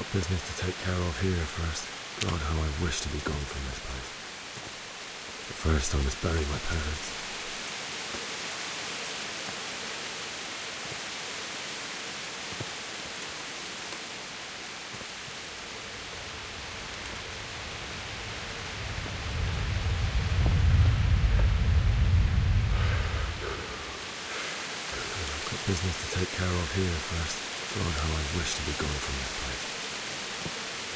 Got business to take care of here first. God, how I wish to be gone from this place. But first I must bury my parents. Business to take care of here first. God, how I wish to be gone from this place.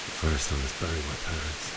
But first I must bury my parents.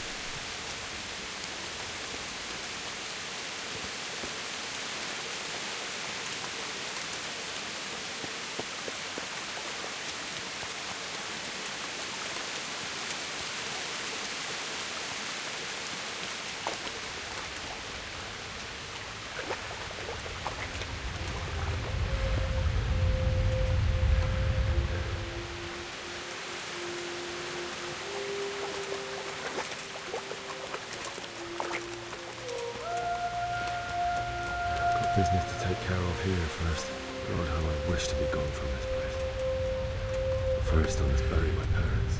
Business to take care of here first. God, how I wish to be gone from this place. But first I must bury my parents.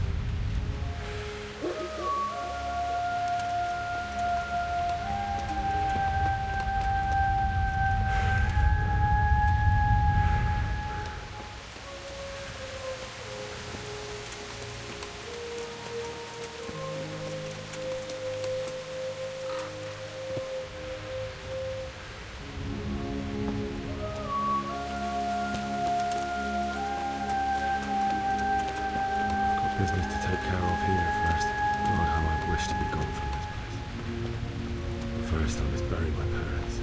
Business to take care of here first. God, how I wish to be gone from this place. But first I must bury my parents.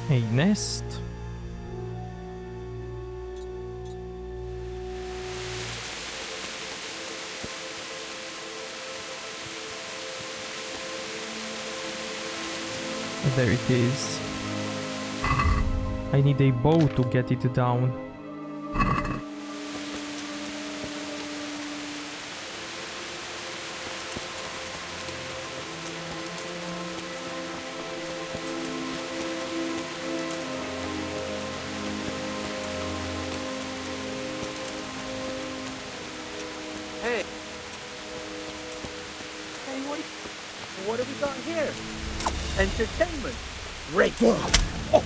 A nest. There it is. I need a bow to get it down. Hey. Hey, what have we got here? Entertainment. Great. Oh.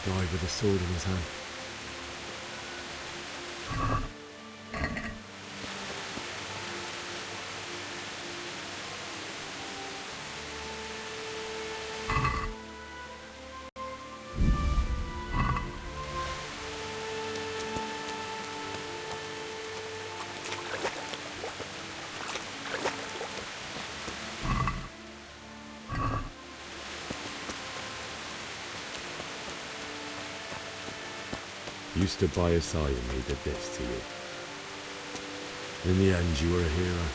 died with a sword in his hand. You stood by his side and he did this to you. In the end, you were a hero.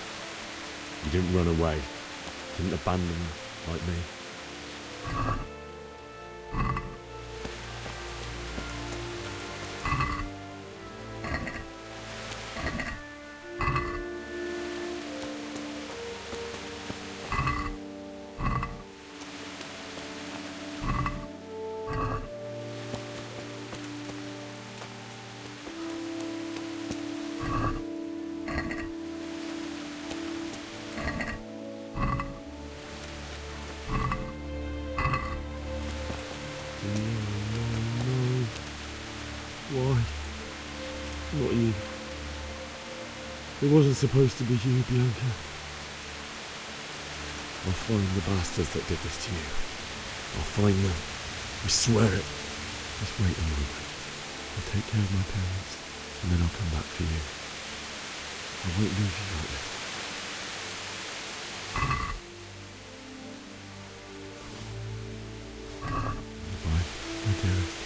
You didn't run away. Didn't abandon him like me. Why? Not you. It wasn't supposed to be you, Bianca. I'll find the bastards that did this to you. I'll find them. I swear it. Just wait a moment. I'll take care of my parents, and then I'll come back for you. I won't leave you like this. Goodbye, my dearest.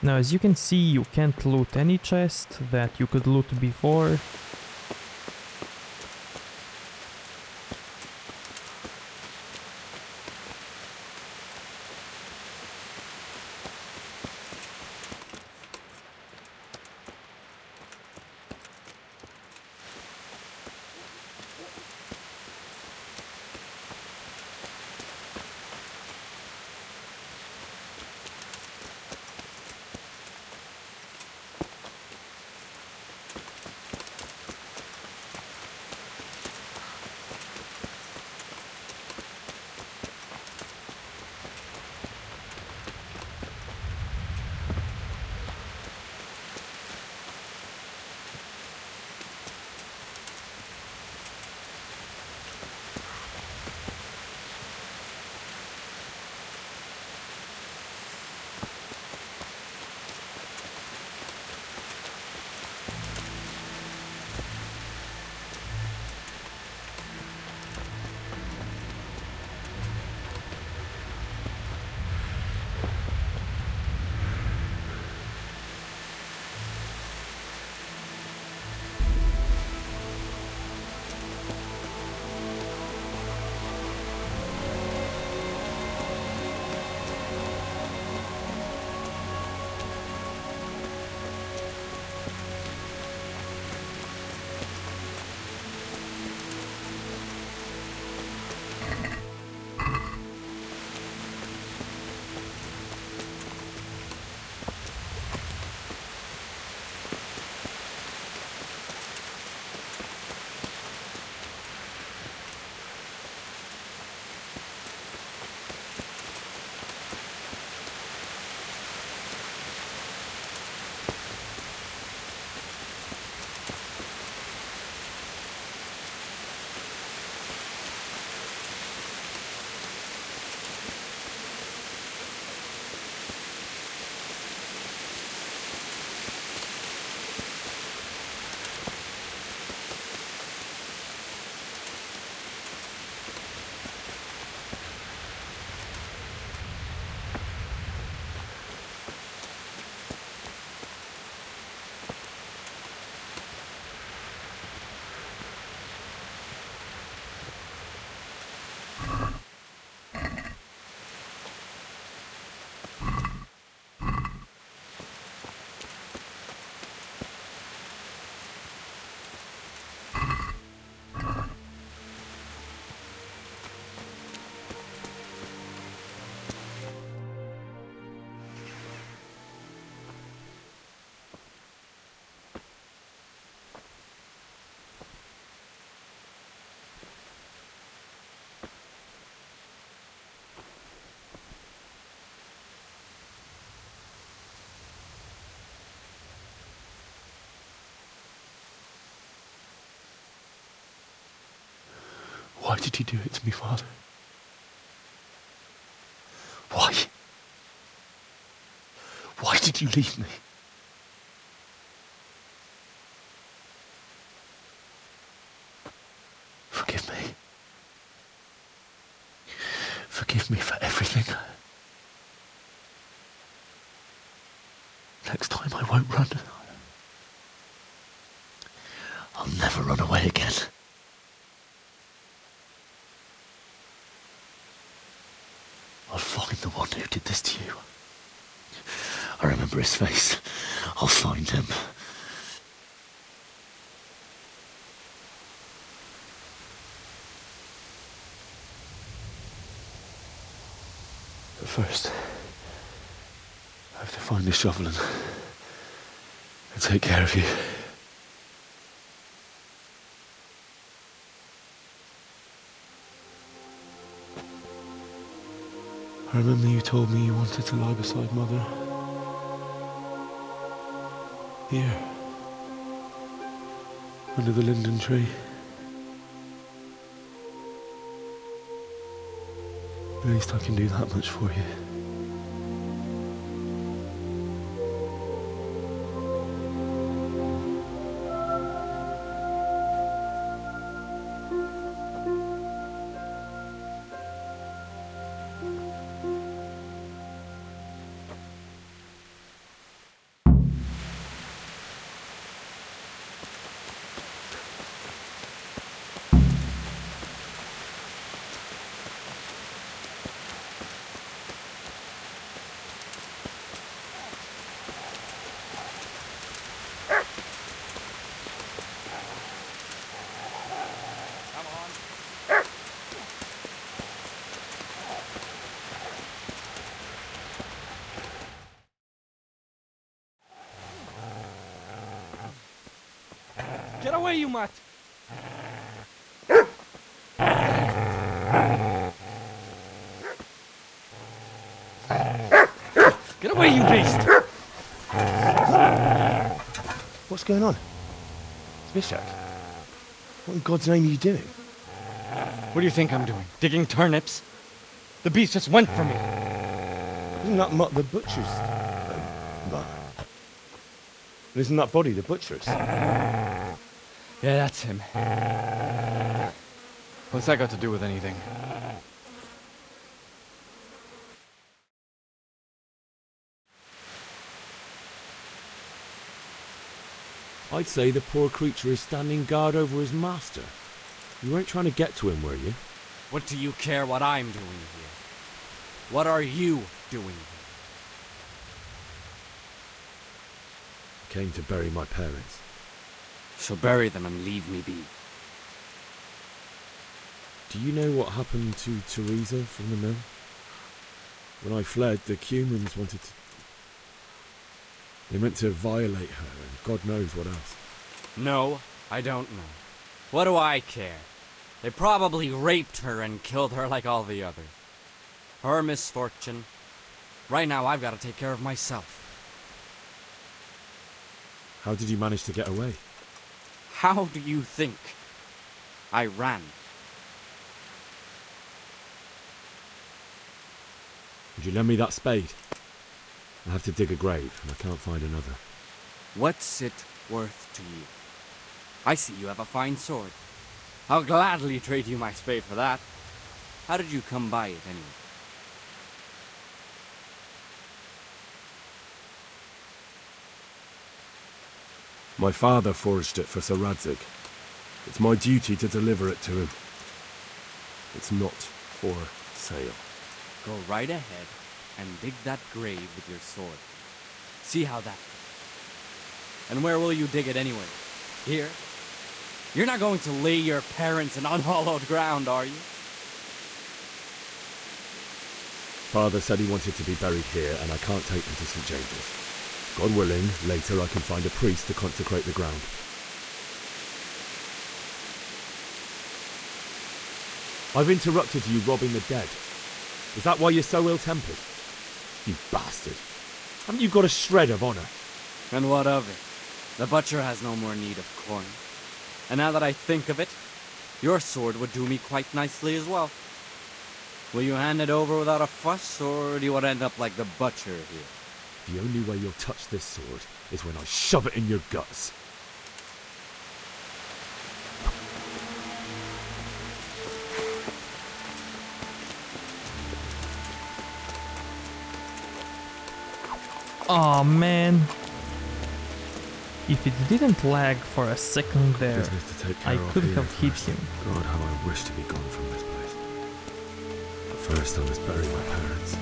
Now, as you can see, you can't loot any chest that you could loot before. Why did you do it to me, Father? Why? Why did you leave me? Forgive me. Forgive me for everything. Next time I won't run. I'll never run away again. I'll find the one who did this to you. I remember his face. I'll find him. But first, I have to find this shovel and take care of you. I remember you told me you wanted to lie beside Mother. Here. Under the linden tree. At least I can do that much for you. Get away, you mutt! Get away, you beast! What's going on? Vfxone, what in God's name are you doing? What do you think I'm doing? Digging turnips? The beast just went for me. Isn't that Mutt the butcher's? Isn't that body the butcher's? Yeah, that's him. What's that got to do with anything? I'd say the poor creature is standing guard over his master. You weren't trying to get to him, were you? What do you care what I'm doing here? What are you doing here? Came to bury my parents. So bury them and leave me be. Do you know what happened to Teresa from the mill? When I fled, the Cumans wanted to... They meant to violate her, and God knows what else. No, I don't know. What do I care? They probably raped her and killed her like all the others. Her misfortune. Right now, I've got to take care of myself. How did you manage to get away? How do you think? I ran. Would you lend me that spade? I have to dig a grave, and I can't find another. What's it worth to you? I see you have a fine sword. I'll gladly trade you my spade for that. How did you come by it, anyway? My father forged it for Sir Radzig. It's my duty to deliver it to him. It's not for sale. Go right ahead and dig that grave with your sword. See how that goes. And where will you dig it anyway? Here? You're not going to lay your parents in unhallowed ground, are you? Father said he wanted to be buried here, and I can't take them to St. James's. God willing, later I can find a priest to consecrate the ground. I've interrupted you robbing the dead. Is that why you're so ill-tempered? You bastard. Haven't you got a shred of honour? And what of it? The butcher has no more need of corn. And now that I think of it, Your sword would do me quite nicely as well. Will you hand it over without a fuss, or do you want to end up like the butcher here? The only way you'll touch this sword is when I shove it in your guts. Oh man. If it didn't lag for a second there, Business to take care I of could here have hit first. him. God, how I wish to be gone from this place. But first I must bury my parents.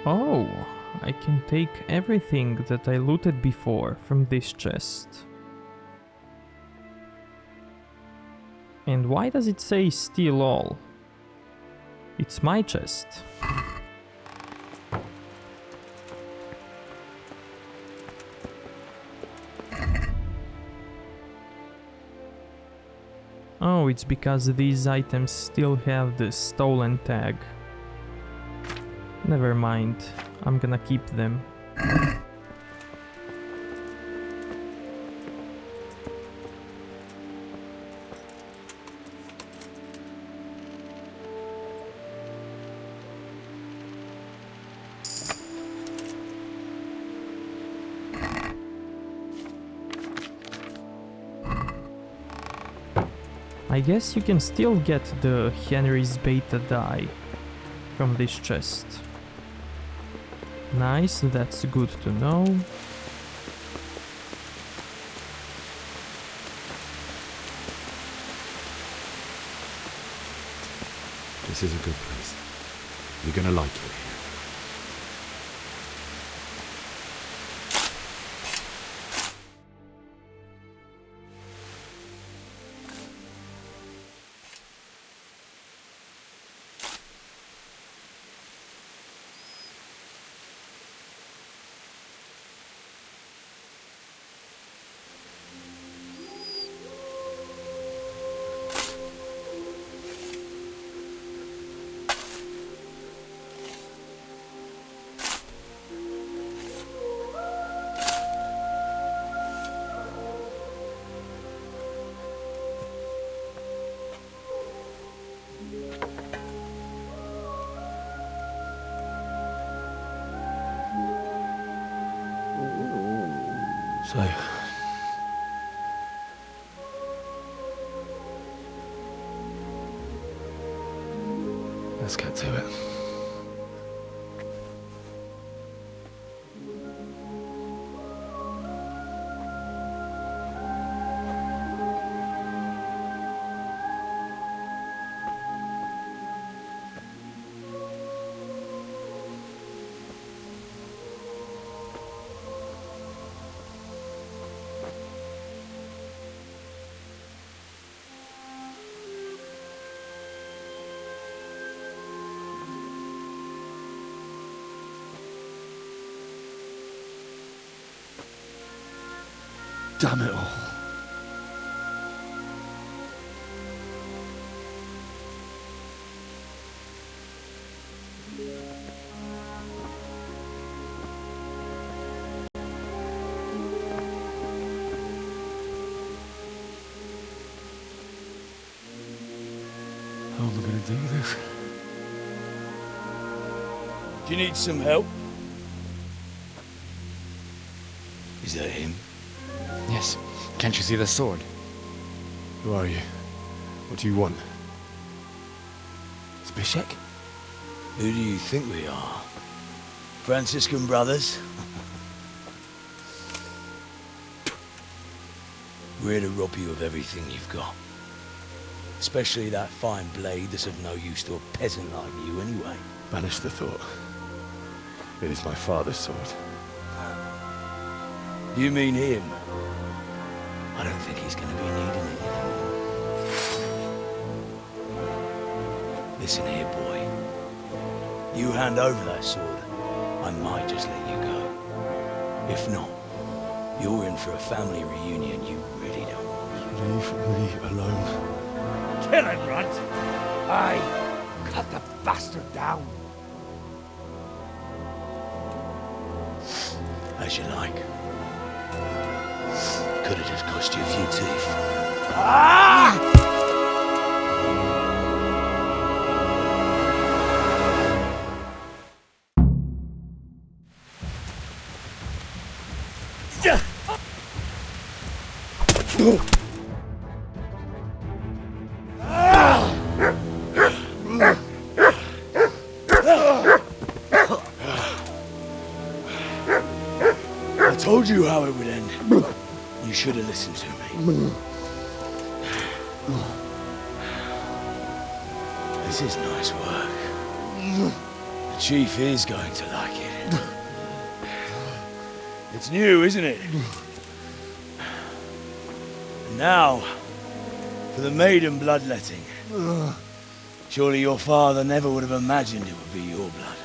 Oh, I can take everything that I looted before from this chest. And why does it say steal all? It's my chest. Oh, it's because these items still have the stolen tag. Never mind, I'm gonna keep them. I guess you can still get the Henry's Beta die from this chest. Nice, that's good to know. This is a good place. You're gonna like it here. So, let's get to it. Damn it all. How am I going to do this? Do you need some help? Is that him? Yes. Can't you see the sword? Who are you? What do you want? Zbyszek? Who do you think we are? Franciscan brothers? We're here to rob you of everything you've got. Especially that fine blade that's of no use to a peasant like you anyway. Banish the thought. It is my father's sword. You mean him? I don't think he's going to be needing it anymore. Listen here, boy. You hand over that sword, I might just let you go. If not, you're in for a family reunion you really don't want. Leave me alone. Kill him, Runt! Aye, cut the bastard down. As you like. Could have just cost you a few teeth. Ah! I told you how it would end. You should have listened to me. This is nice work. The chief is going to like it. It's new, isn't it? And now, for the maiden bloodletting. Surely your father never would have imagined it would be your blood.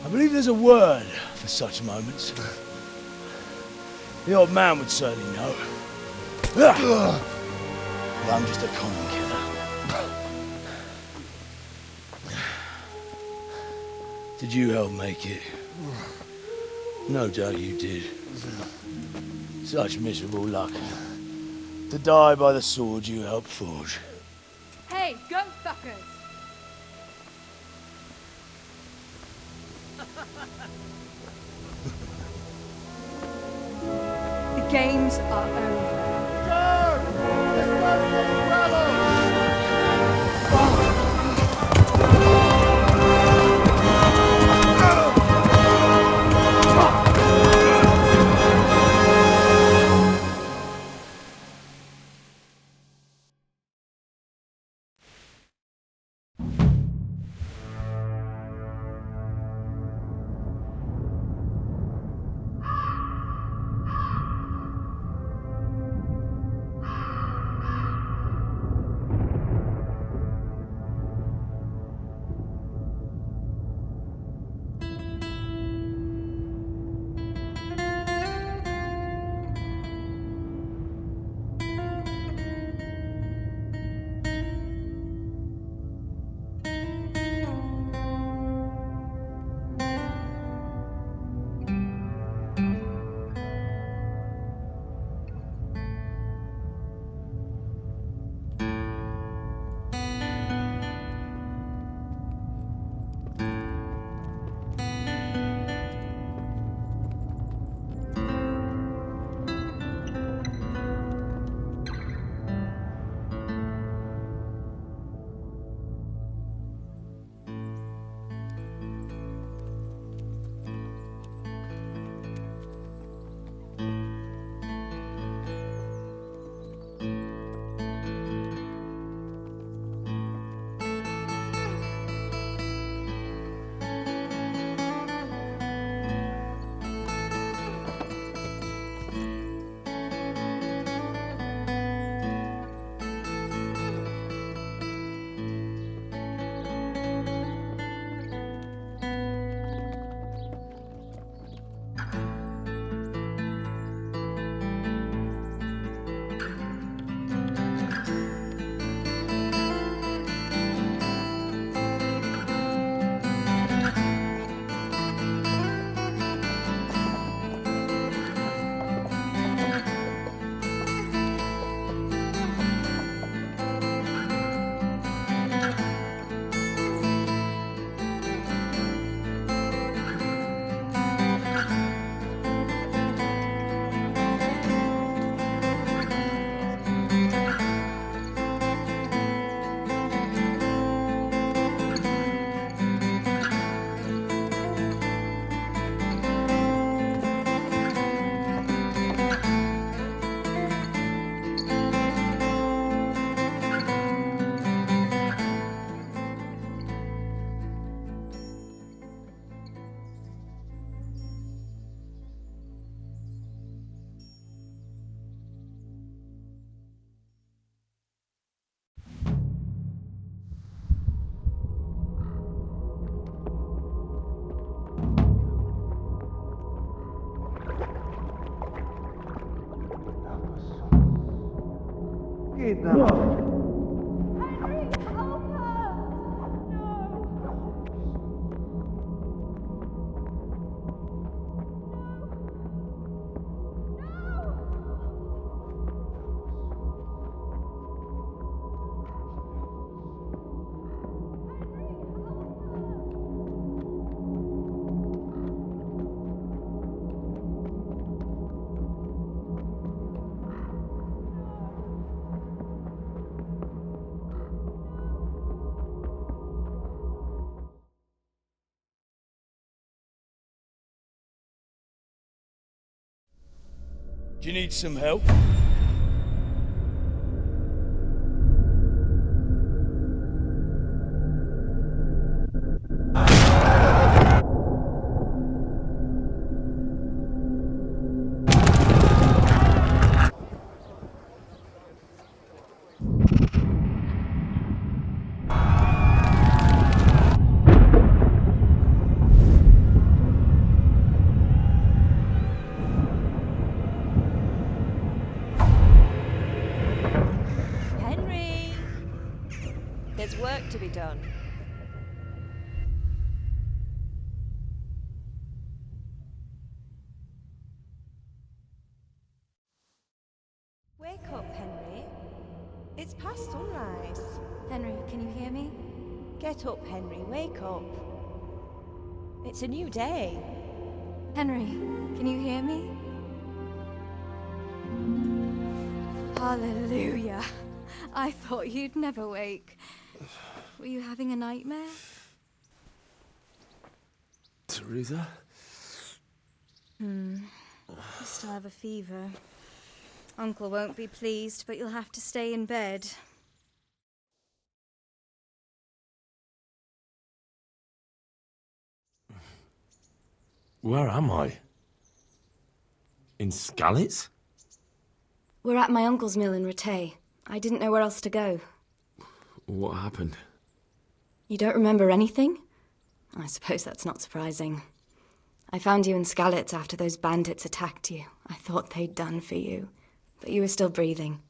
I believe there's a word for such moments. The old man would certainly know. But I'm just a common killer. Did you help make it? No doubt you did. Such miserable luck. To die by the sword you helped forge. Hey, go fuckers! The games are over. Forget them. Do you need some help? There's work to be done. Wake up, Henry. It's past sunrise. Henry, can you hear me? Get up, Henry. Wake up. It's a new day. Henry, can you hear me? Hallelujah. I thought you'd never wake. Were you having a nightmare? Teresa? You still have a fever. Uncle won't be pleased, but you'll have to stay in bed. Where am I? In Skalitz? We're at my uncle's mill in Rattay. I didn't know where else to go. What happened? You don't remember anything? I suppose that's not surprising. I found you in Skalitz after those bandits attacked you. I thought they'd done for you, but you were still breathing.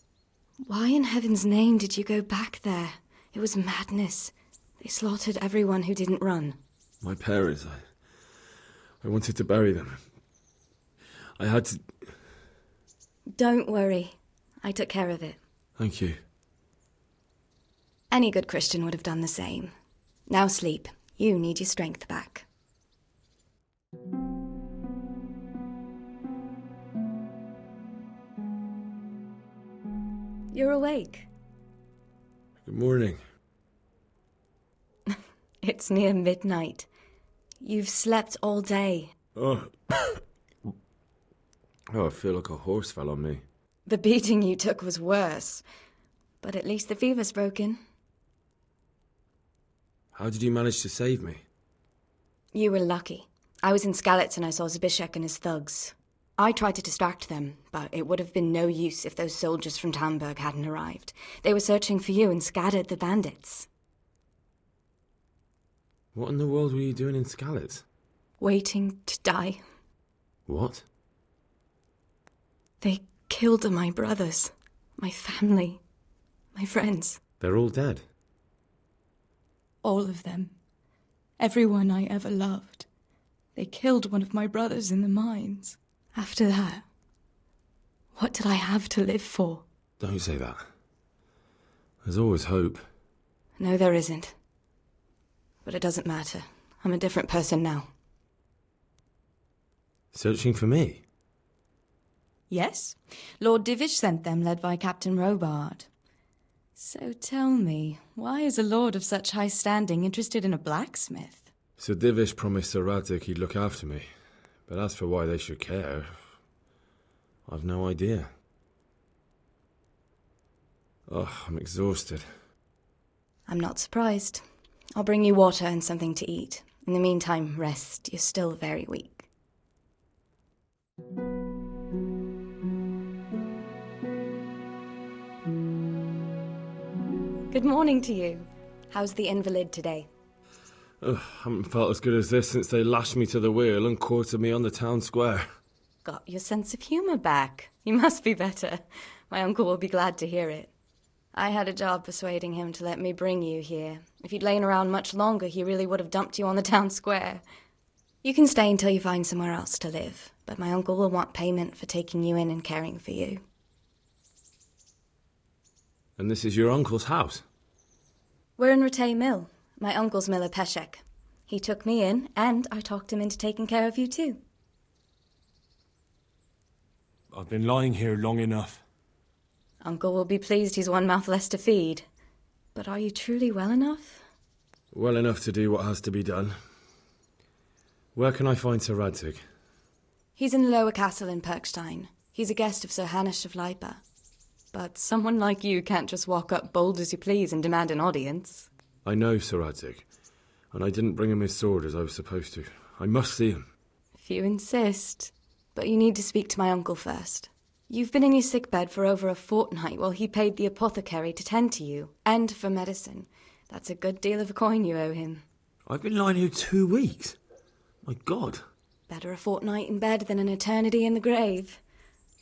Why in heaven's name did you go back there? It was madness. They slaughtered everyone who didn't run. My parents, I wanted to bury them. I had to... Don't worry. I took care of it. Thank you. Any good Christian would have done the same. Now sleep. You need your strength back. You're awake. Good morning. It's near midnight. You've slept all day. Oh. Oh, I feel like a horse fell on me. The beating you took was worse. But at least the fever's broken. How did you manage to save me? You were lucky. I was in Skalitz and I saw Zbyszek and his thugs. I tried to distract them, but it would have been no use if those soldiers from Talmberg hadn't arrived. They were searching for you and scattered the bandits. What in the world were you doing in Skalitz? Waiting to die. What? They killed my brothers, my family, my friends. They're all dead. All of them. Everyone I ever loved. They killed one of my brothers in the mines. After that, what did I have to live for? Don't say that. There's always hope. No, there isn't. But it doesn't matter. I'm a different person now. Searching for me? Yes. Lord Divish sent them, led by Captain Robard. So tell me, why is a lord of such high standing interested in a blacksmith? Sir Divish promised Sir Radek he'd look after me. But as for why they should care, I've no idea. Oh, I'm exhausted. I'm not surprised. I'll bring you water and something to eat. In the meantime, rest. You're still very weak. Good morning to you. How's the invalid today? Haven't felt as good as this since they lashed me to the wheel and quartered me on the town square. Got your sense of humour back. You must be better. My uncle will be glad to hear it. I had a job persuading him to let me bring you here. If you'd lain around much longer, he really would have dumped you on the town square. You can stay until you find somewhere else to live, but my uncle will want payment for taking you in and caring for you. And this is your uncle's house? We're in Rattay Mill. My uncle's miller Peshek. He took me in, and I talked him into taking care of you too. I've been lying here long enough. Uncle will be pleased he's one mouth less to feed. But are you truly well enough? Well enough to do what has to be done. Where can I find Sir Radzig? He's in the lower castle in Perkstein. He's a guest of Sir Hanush of Leipa. But someone like you can't just walk up bold as you please and demand an audience. I know Sir Radzig, and I didn't bring him his sword as I was supposed to. I must see him. If you insist. But you need to speak to my uncle first. You've been in your sickbed for over a fortnight while he paid the apothecary to tend to you, and for medicine. That's a good deal of a coin you owe him. I've been lying here 2 weeks. My God. Better a fortnight in bed than an eternity in the grave.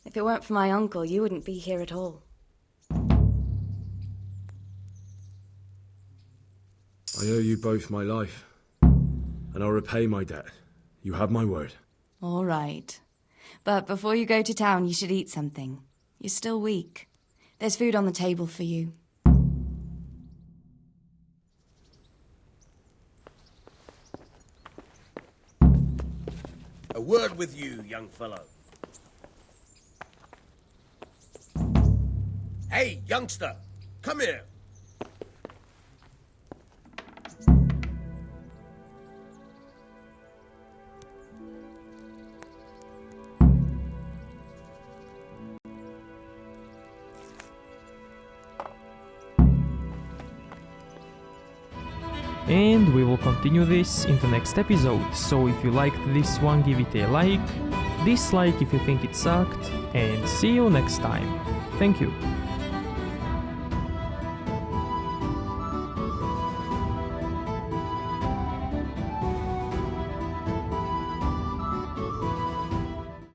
If it weren't for my uncle, you wouldn't be here at all. I owe you both my life, and I'll repay my debt. You have my word. All right. But before you go to town, you should eat something. You're still weak. There's food on the table for you. A word with you, young fellow. Hey, youngster, come here. And we will continue this in the next episode, so if you liked this one, give it a like, dislike if you think it sucked, and see you next time. Thank you.